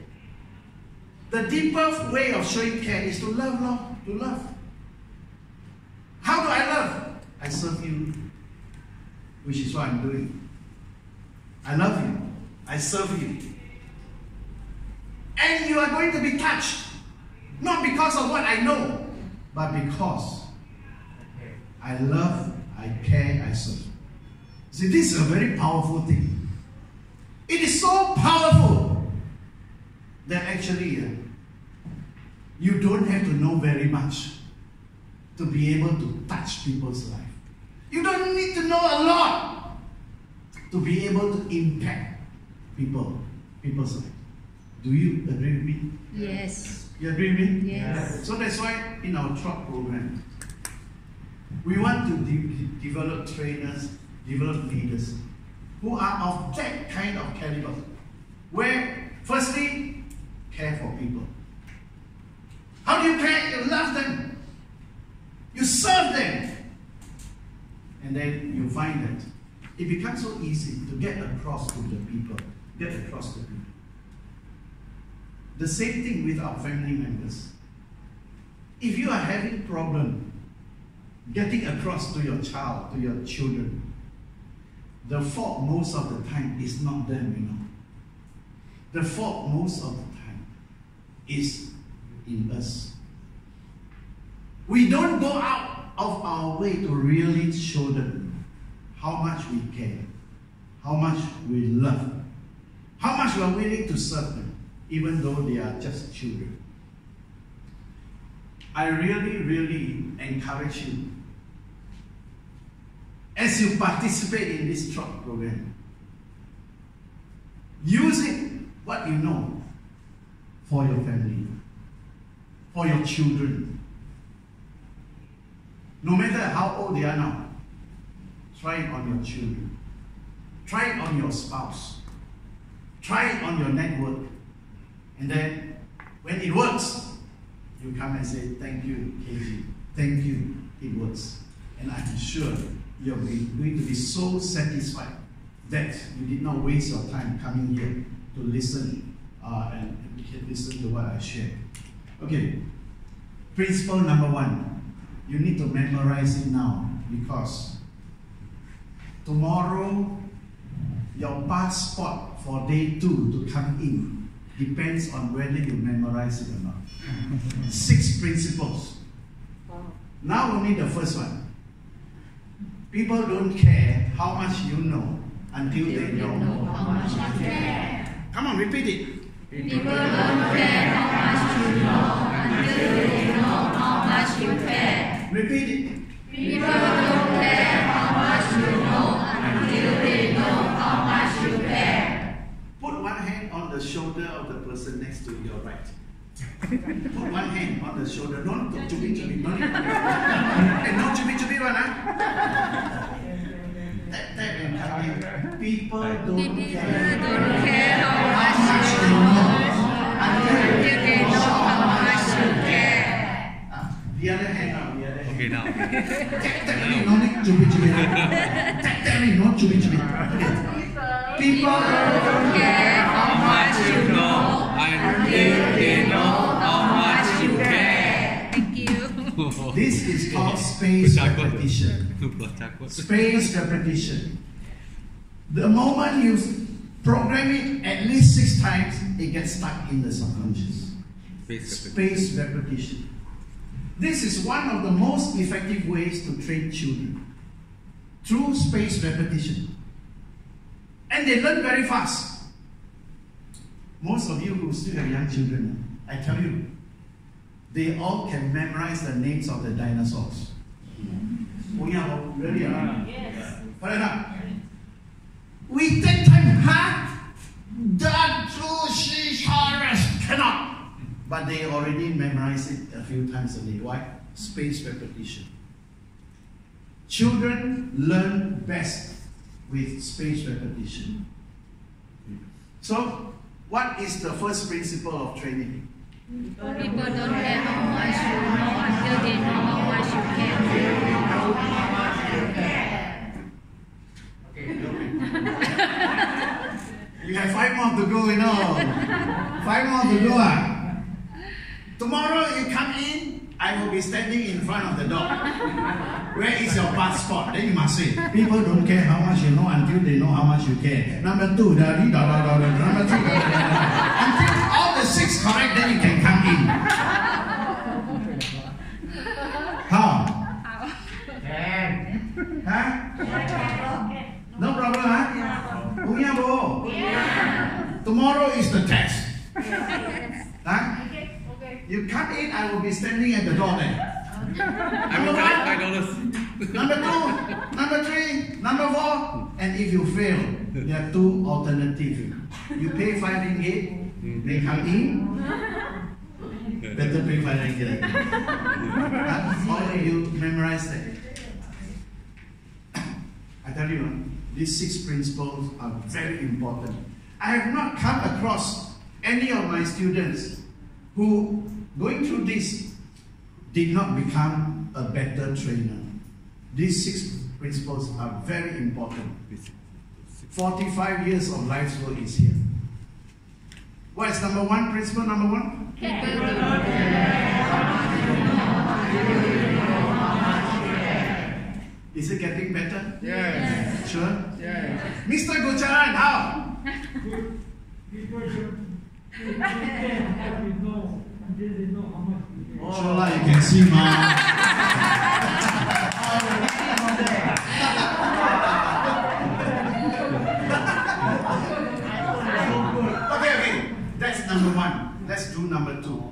The deeper way of showing care is to love, Lord, to love. How do I love? I serve you, which is what I'm doing. I love you. I serve you. And you are going to be touched. Not because of what I know, but because I love, I care, I serve. See, this is a very powerful thing. It is so powerful that actually you don't have to know very much to be able to touch people's life. You don't need to know a lot to be able to impact people's life. Do you agree with me? Yes. You agree with me? Yes. So that's why in our TROT program, we want to develop trainers, develop leaders who are of that kind of caliber, where firstly, care for people. How do you care? You love them. You serve them. And then you find that it becomes so easy to get across to the people. Get across to people. The same thing with our family members. If you are having problem getting across to your child, to your children, the fault most of the time is not them, The fault most of the time is in us. We don't go out of our way to really show them how much we care, how much we love, how much we are willing to serve them, even though they are just children. I really, really encourage you, as you participate in this TROT program, use it, what you know, for your family, for your children. No matter how old they are now, try it on your children. Try it on your spouse. Try it on your network. And then, when it works, you come and say, thank you, KG. Thank you, it works. And I'm sure you're going to be so satisfied that you did not waste your time coming here to listen and listen to what I shared. Okay, principle number 1. You need to memorize it now, because tomorrow your passport for day 2 to come in depends on whether you memorize it or not. 6 principles. Now only the first one. People don't care how much you know until they know how much you care. Come on, repeat it. People don't care how much you know until they know how much you care. Repeat it. People don't care how much you know until they know how much you care. Put one hand on the shoulder of the person next to your right. Put one hand on the shoulder. Don't go chubby. No, no chubby one, huh? That and coming. People don't care how much you know until they know how much you care. The other hand now. Okay, now. No chubby. People don't care how much you know until they know how much you care. Thank you. This is called space repetition. Space repetition. The moment you program it at least 6 times, it gets stuck in the subconscious. Spaced repetition. This is one of the most effective ways to train children. Through spaced repetition. And they learn very fast. Most of you who still have young children, I tell you, they all can memorize the names of the dinosaurs. Oh yeah, really? Yes. We take time, cannot. But they already memorize it a few times a day. Why? Spaced repetition. Children learn best with spaced repetition. So, what is the first principle of training? People don't care how much you know until they know how much you can. You have 5 more to go, you know. 5 more to go. Tomorrow you come in, I will be standing in front of the door. Where is your passport? Then you must say, people don't care how much you know until they know how much you care. Number 2, number 3, until all the 6 correct, then you can come in. How? Huh? No problem, huh? Tomorrow is the test. Huh? You come in, I will be standing at the door there. I will collect $5. Number 2, number 3, number 4, and if you fail, there are 2 alternatives. You pay 5 ringgit, they come in, better pay 5 ringgit. All of you memorize that. I tell you, these 6 principles are very important. I have not come across any of my students who, going through this, did not become a better trainer. These 6 principles are very important. 45 years of life's work is here. What is number 1? Principle number 1? Is it getting better? Yes. Sure? Yes. Mr. Gujaran, how? People should care what you know until they know how much you care. Sure, you can see, ma. Okay. That's number 1. Let's do number 2.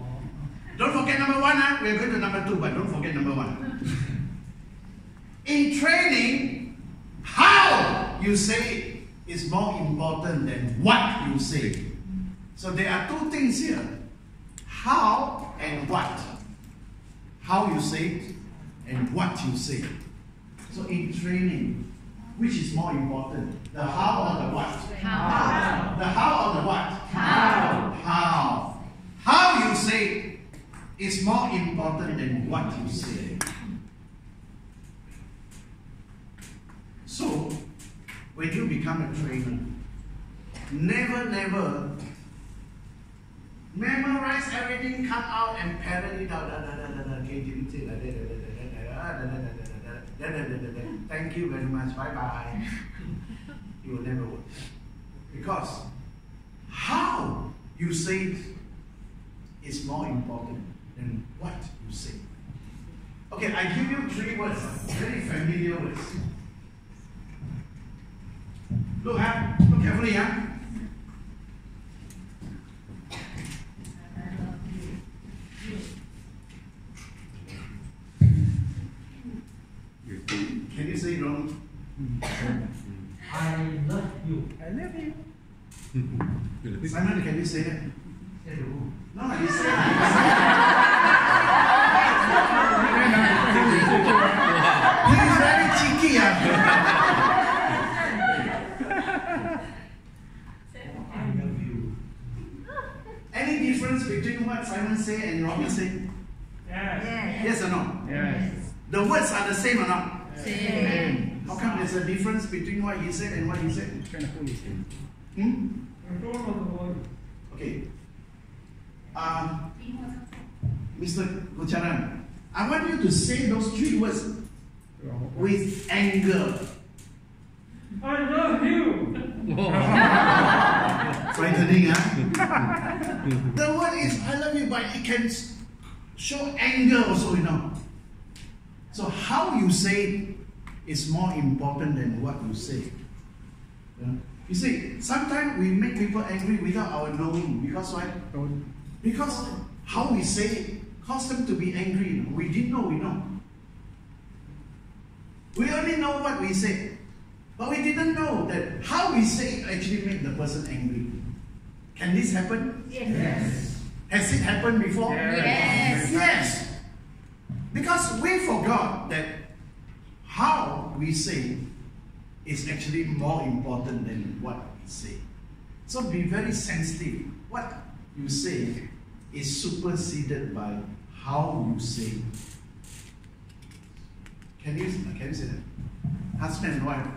Don't forget number 1, huh? We're going to number 2, but don't forget number 1. In training, how you say is more important than what you say. So there are 2 things here. How and what. How you say it and what you say. So in training, which is more important? The how or the what? How. The how or the what? How. How. How you say it is more important than what you say. So, when you become a trainer, never memorize everything, come out and parrot it out. Thank you very much, bye-bye. It will never work. Because how you say it is more important than what you say. Okay, I give you 3 words, very familiar words. Look carefully, huh? Can you say it wrong? I love you. I love you. Simon, can you say it? Say who? No, you say it. He is very cheeky, huh? I love you. Any difference between what Simon said and Robin said? Yes. Yes or no? Yes. The words are the same or not? Same. How come there's a difference between what he said and what he said? Control of the voice. Okay. Mr. Gujaran, I want you to say those 3 words with anger. I love you. Frightened. learning. The word is I love you, but it can show anger also, you know. So how you say it is more important than what you say. You see, sometimes we make people angry without our knowing. Because why? Because how we say it caused them to be angry. We didn't know, we know. We only know what we say. But we didn't know that how we say it actually make the person angry. Can this happen? Yes. Has it happened before? Yes. Yes. Because we forgot that how we say is actually more important than what we say. So be very sensitive. What you say is superseded by how you say it. Can you say that? Husband and wife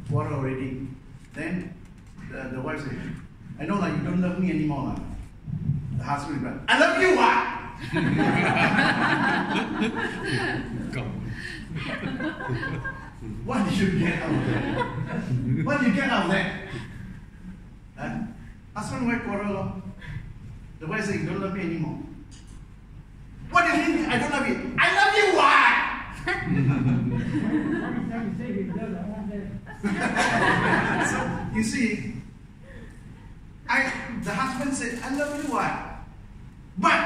quarrel already. Then the wife says, I know like you don't love me anymore. Like. The husband is like, I love you what? What did you get out of that? What did you get out of that? Husband and wife quarrel. The wife says, you don't love me anymore. What do you mean I don't love you? I love you what? So, you see, the husband said, I love you what? But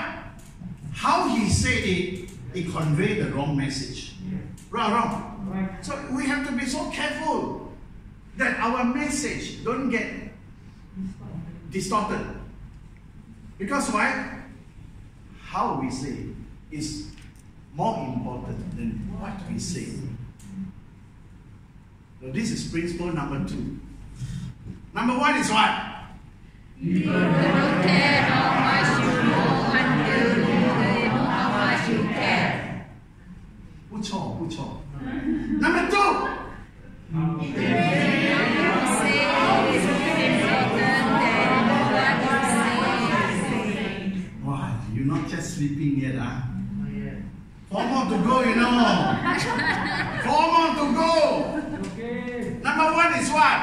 how he said it, it conveyed the wrong message. Wrong. So we have to be so careful that our message don't get distorted. Because why? How we say it is more important than what we say. So this is principle number 2. Number 1 is what? People don't care how much you know until they know how much you care. 不错。Number 2. Everything you say is important than what you say. Wow, you're not just sleeping yet, huh? 4 more to go, you know. 4 more to go. Okay. Number 1 is what?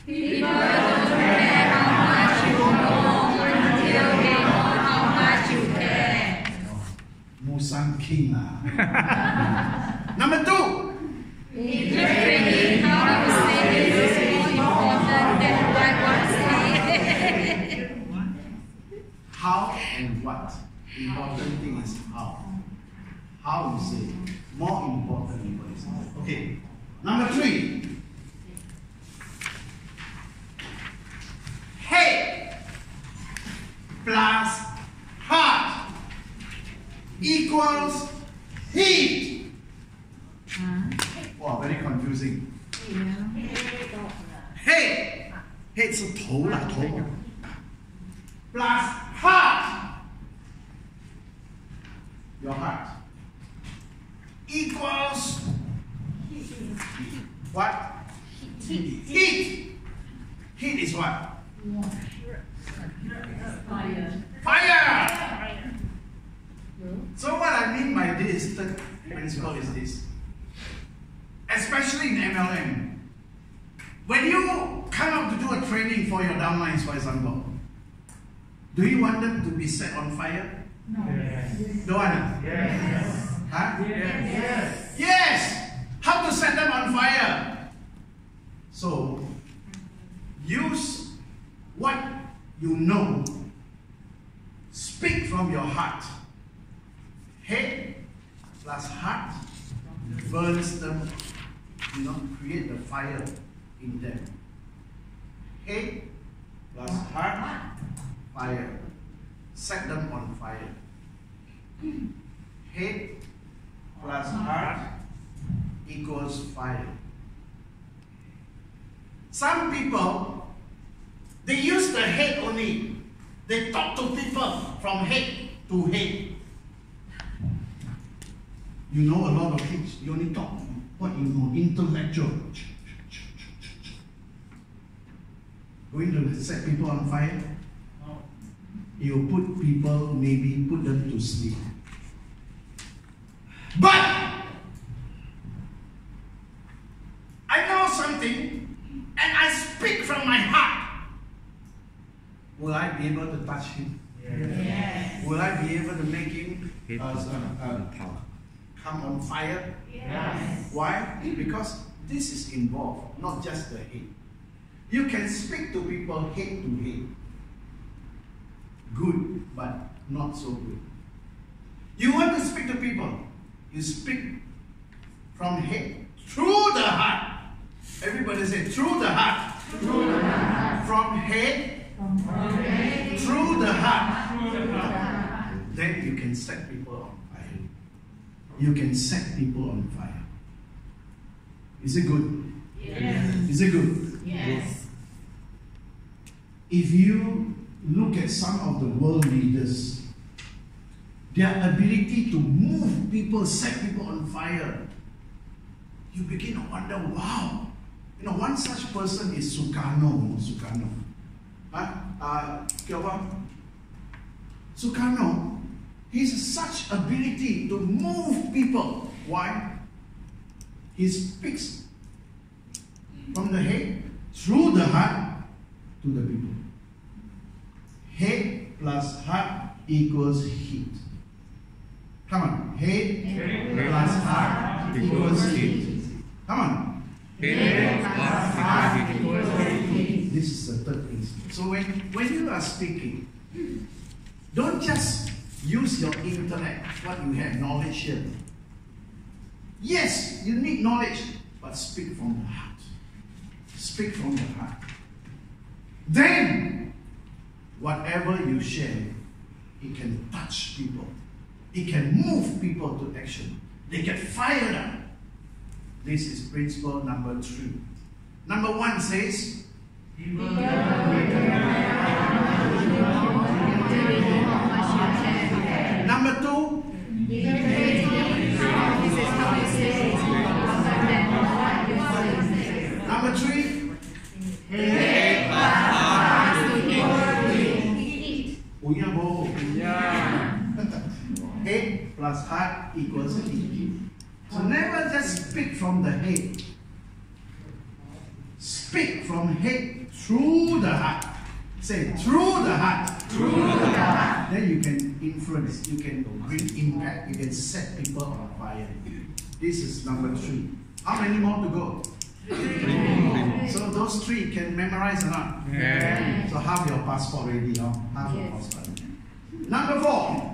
People don't care how much you know until they know how much you care. Musang King. Number 2. Everything how you say is more important than what you say. How and what? Important thing is how. How you say it. More important than what you say. Okay. Number 3. Head plus heart equals heat. Wow, very confusing. Head 是头啦，头 plus heart, your heart equals what? Heat. Heat is what? Fire. So what I mean by this third principle is this. Especially in MLM. When you come out to do a training for your downlines, for example, do you want them to be set on fire? No. Yes. Don't want them? Yes. Huh? Yes. Yes! How to set them on fire? So, use what you know. Speak from your heart. Head plus heart burns them, create the fire in them. Head plus heart, fire. Set them on fire. Head plus heart equals fire. Some people, they use the head only. They talk to people from head to head. You know a lot of things. You only talk what you know, intellectual. Going to set people on fire? You put people, maybe put them to sleep. But I know something and I speak from my heart. will I be able to touch him? Yes. Will I be able to make him come on fire? Yes. Why? Because this is involved, not just the hate. You can speak to people hate to hate. Good, but not so good. You want to speak to people, you speak from hate through the heart. Everybody say through the heart. Through the heart. From hate through the heart. Then you can set people on fire. You can set people on fire. Is it good? Yes. Is it good? Yes. If you look at some of the world leaders, their ability to move people, set people on fire, you begin to wonder, wow. You know, one such person is Sukarno. Sukarno, he has such ability to move people. Why? He speaks from the head through the heart to the people. Head plus heart equals heat. Come on. Head plus heart equals heat. Come on. Head plus heart equals heat. This is the third principle. So when you are speaking, don't just use your intellect, what you have, knowledge here. Yes, you need knowledge, but speak from the heart. Speak from the heart. Then, whatever you share, it can touch people. It can move people to action. They get fired up. This is principle number 3. Number 1 says, number 2, number 3, head plus heart equals heat. So never just speak from the head. Speak from head through the heart. Say through the heart. Through the heart. Then you can influence, you can bring impact, you can set people on fire. This is number 3. How many more to go? 3. So those 3 can memorize or not? Yeah. So have your passport ready, huh? Have your passport. Number 4.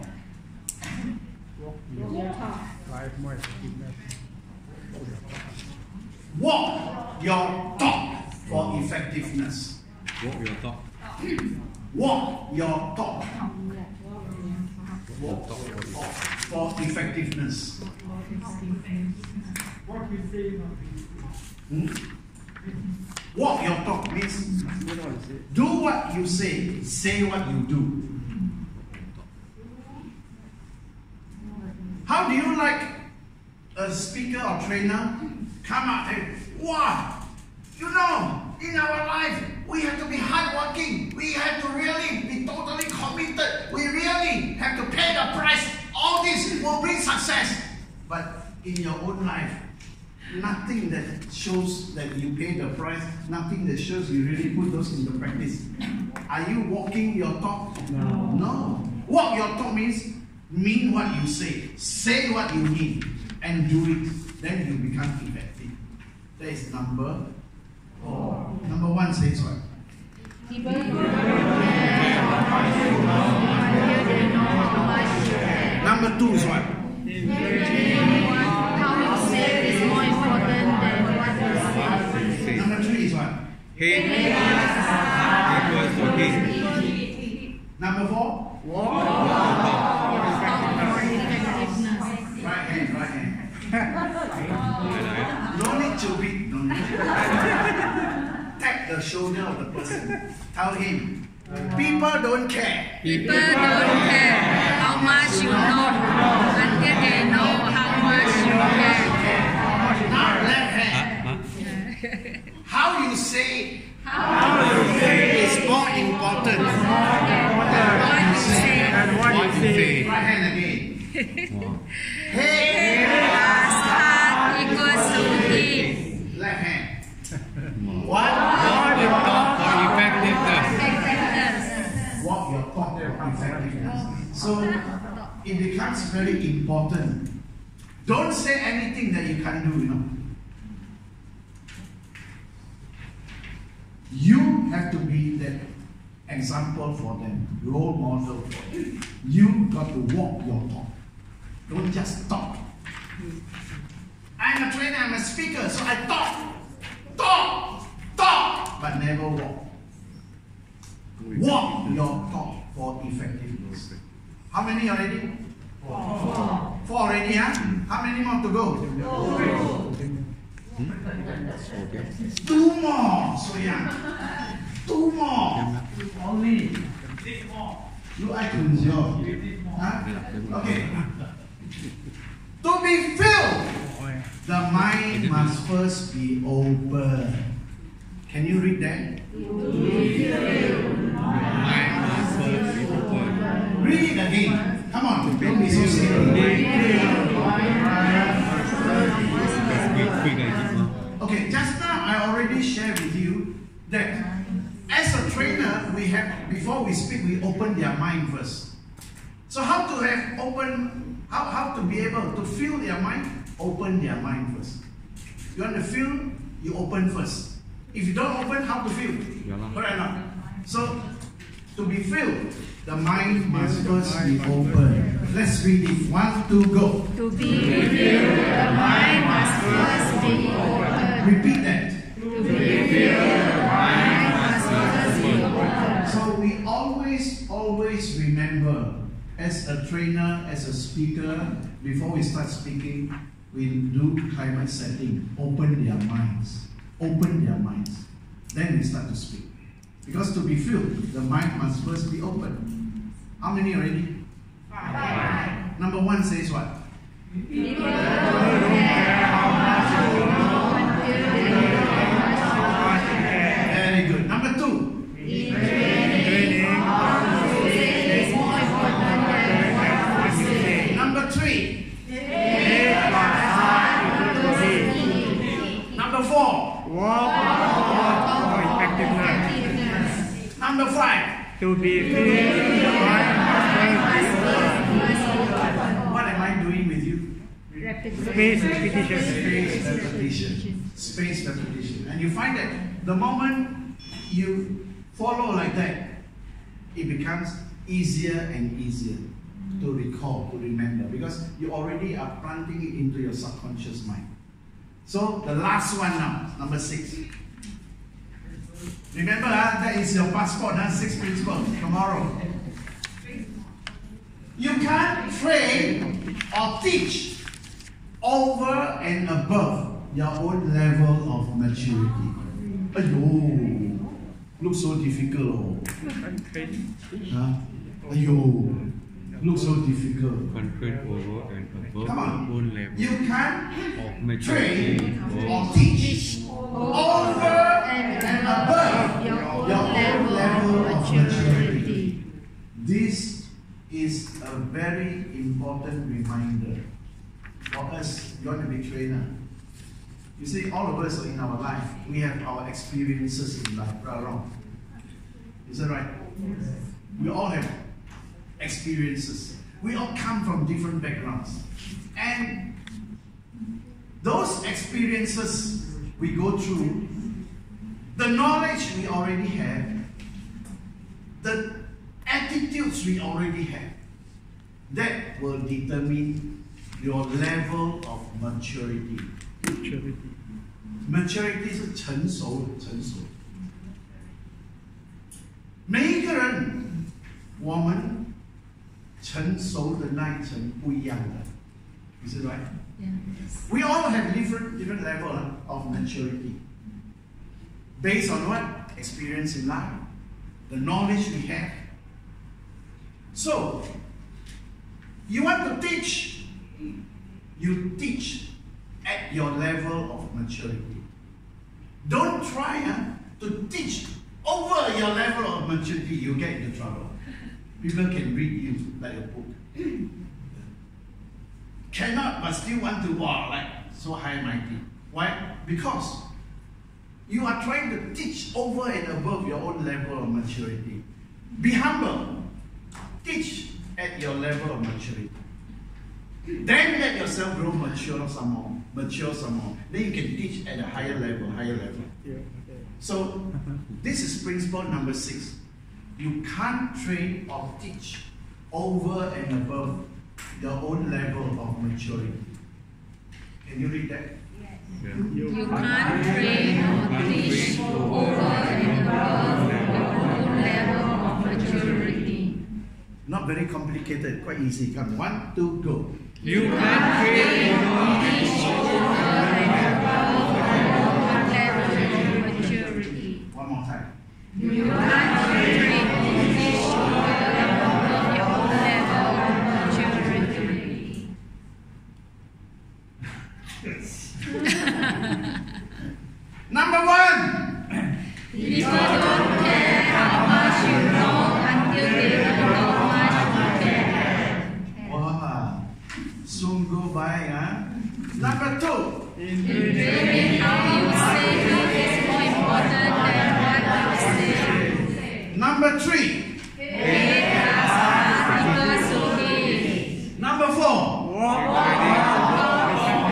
Walk your talk for effectiveness. Walk your talk. Walk your talk for effectiveness. Walk your talk means do what you say what you do. How do you like a speaker or trainer come out and, wow, you know, in our life, we have to be hardworking. We have to really be totally committed. We really have to pay the price. All this will bring success. But in your own life, nothing that shows that you pay the price, nothing that shows you really put those into practice. Are you walking your talk? No. Walk your talk mean what you say what you mean, and do it. Then you become effective. That is number 4. Number 1 says what? Number 2 is what? How you say is more important than what you say. Number 3 is what? Head equals to heat. Number 4? Right hand. No need to beat. Tap the shoulder of the person. Tell him, people don't care. People don't care how much you know until they know how much you care. Not left hand. How you say is more important than what you say. Right hand again. Head plus heart equals to heat. Left hand. What? Walk your talk for effectiveness. effectiveness. So it becomes very important. Don't say anything that you can't do, you know. You have to be that example for them, role model for them. You got to walk your talk. Don't just talk. I'm a trainer, I'm a speaker, so I talk, but never walk. Walk your talk for effectiveness. How many already? 4 already, huh? How many more to go? 2 more. So yeah, 2 more. Only 6 more. You are huh? Okay. To be filled, the mind must first be open. Can you read that? Mind must first be open. Read it again. Come on, don't be so silly. Okay, just now I already shared with you that as a trainer, we have, before we speak, we open their mind first. So how to have open, how to be able to fill their mind? Open their mind first. You want to fill, you open first. If you don't open, how to fill? Correct or not? So, to be filled, the mind must first be open. Let's read it. 1, 2, go. To be filled, the mind must first be open. Repeat that. To be filled, the mind must first be open. So we always remember, as a trainer, as a speaker, before we start speaking, we do climate setting. Open their minds. Open their minds. Then we start to speak. Because to be filled, the mind must first be open. How many already? 5. Number 1 says what? People don't care how much you know until they know how much you care. Very good. Number 2. Training how to say is more important than what you say. Number 3. Make what's hard to easy. Number 4. Walk for effectiveness. Number 5. To be filled, the mind must first be open. What am I doing with you? Space repetition. Space repetition. Space repetition. And you find that the moment you follow like that, it becomes easier and easier to recall, to remember, because you already are planting it into your subconscious mind. So the last one now, number 6. Remember, that is your passport, 6 principles, tomorrow. You can't train or teach over and above your own level of maturity. Ayo, looks so difficult. Huh? Ayo, looks so difficult. Control over and above Come on. your own level You of can't maturity train or or teach over and above your your own own level of maturity. This is a very important reminder for us. You want to be trainer. You see, all of us in our life, we have our experiences in life, right or wrong? Is that right? Yes. We all have experiences. We all come from different backgrounds. And those experiences we go through, the knowledge we already have, the attitudes we already have, that will determine your level of maturity. Maturity 是成熟。每一个人，我们成熟的那一层不一样的。Is it right? Yes. We all have different level of maturity. Based on what? Experience in life. The knowledge we have. So, you want to teach, you teach at your level of maturity. Don't try to teach over your level of maturity, you get into trouble. People can read you like a book. Cannot, but still want to walk like so high mighty. Why? Because you are trying to teach over and above your own level of maturity. Be humble. teach at your level of maturity. Then let yourself grow mature some more. Then you can teach at a higher level. So this is principle number 6. You can't train or teach over and above your own level of maturity. Can you read that? You can't train or teach over and above your own level of maturity. Not very complicated, quite easy. Come, 1, 2, go. You can't train or teach Over and above your own level of maturity. One more time. You can't train or teach over and above your own level of maturity. Number 1. People don't care how much you know until they don't know how much you care. Wow, soon go by, huh? Number 2. Really, how you say it is more important than what you say. Number 3. Make us hard because you need. Number 4.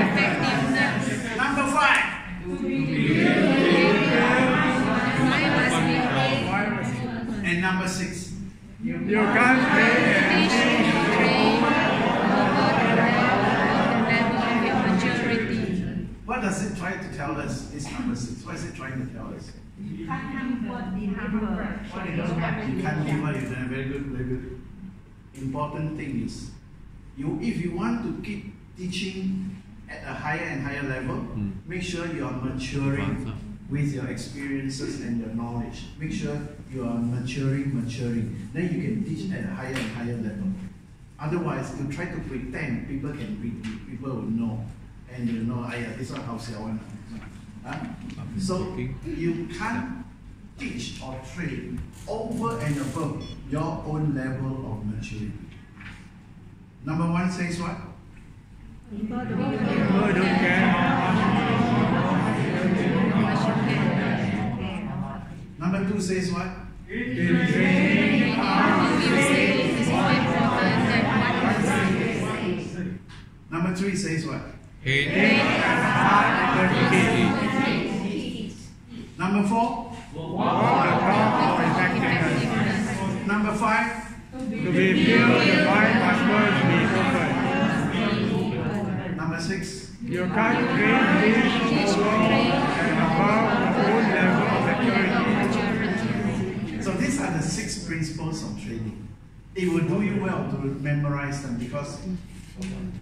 Effectiveness. Number 5. And number 6. You can't Teach and train over the level of your maturity. What does it try to tell us? This number 6. What is it trying to tell us? You can't give what you done. Very good, very good. Important thing is, if you want to keep teaching at a higher and higher level, make sure you are maturing with your experiences and your knowledge. Make sure you are maturing. Then you can teach at a higher and higher level. Otherwise, you try to pretend people can read you, people will know, and you know, this one how one. So you can't teach or train over and above your own level of maturity. Number 1 says what? People don't care. Number 2 says what? Number 3 says what? Number 4? Number 5? To be pure, the mind must first be open. Number 6? You can't train this over and above the own level of maturity. So these are the 6 principles of training. It will do you well to memorize them, because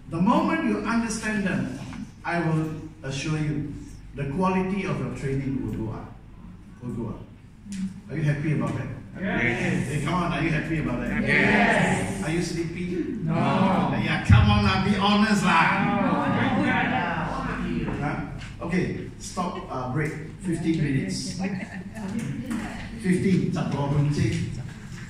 the moment you understand them, I will assure you, the quality of your training will go up. Are you happy about that? Yes. Hey, come on, are you happy about that? Yes. Are you sleepy? No. Yeah, come on, be honest lah. Okay, stop, break, 15 minutes. 15, 差不多15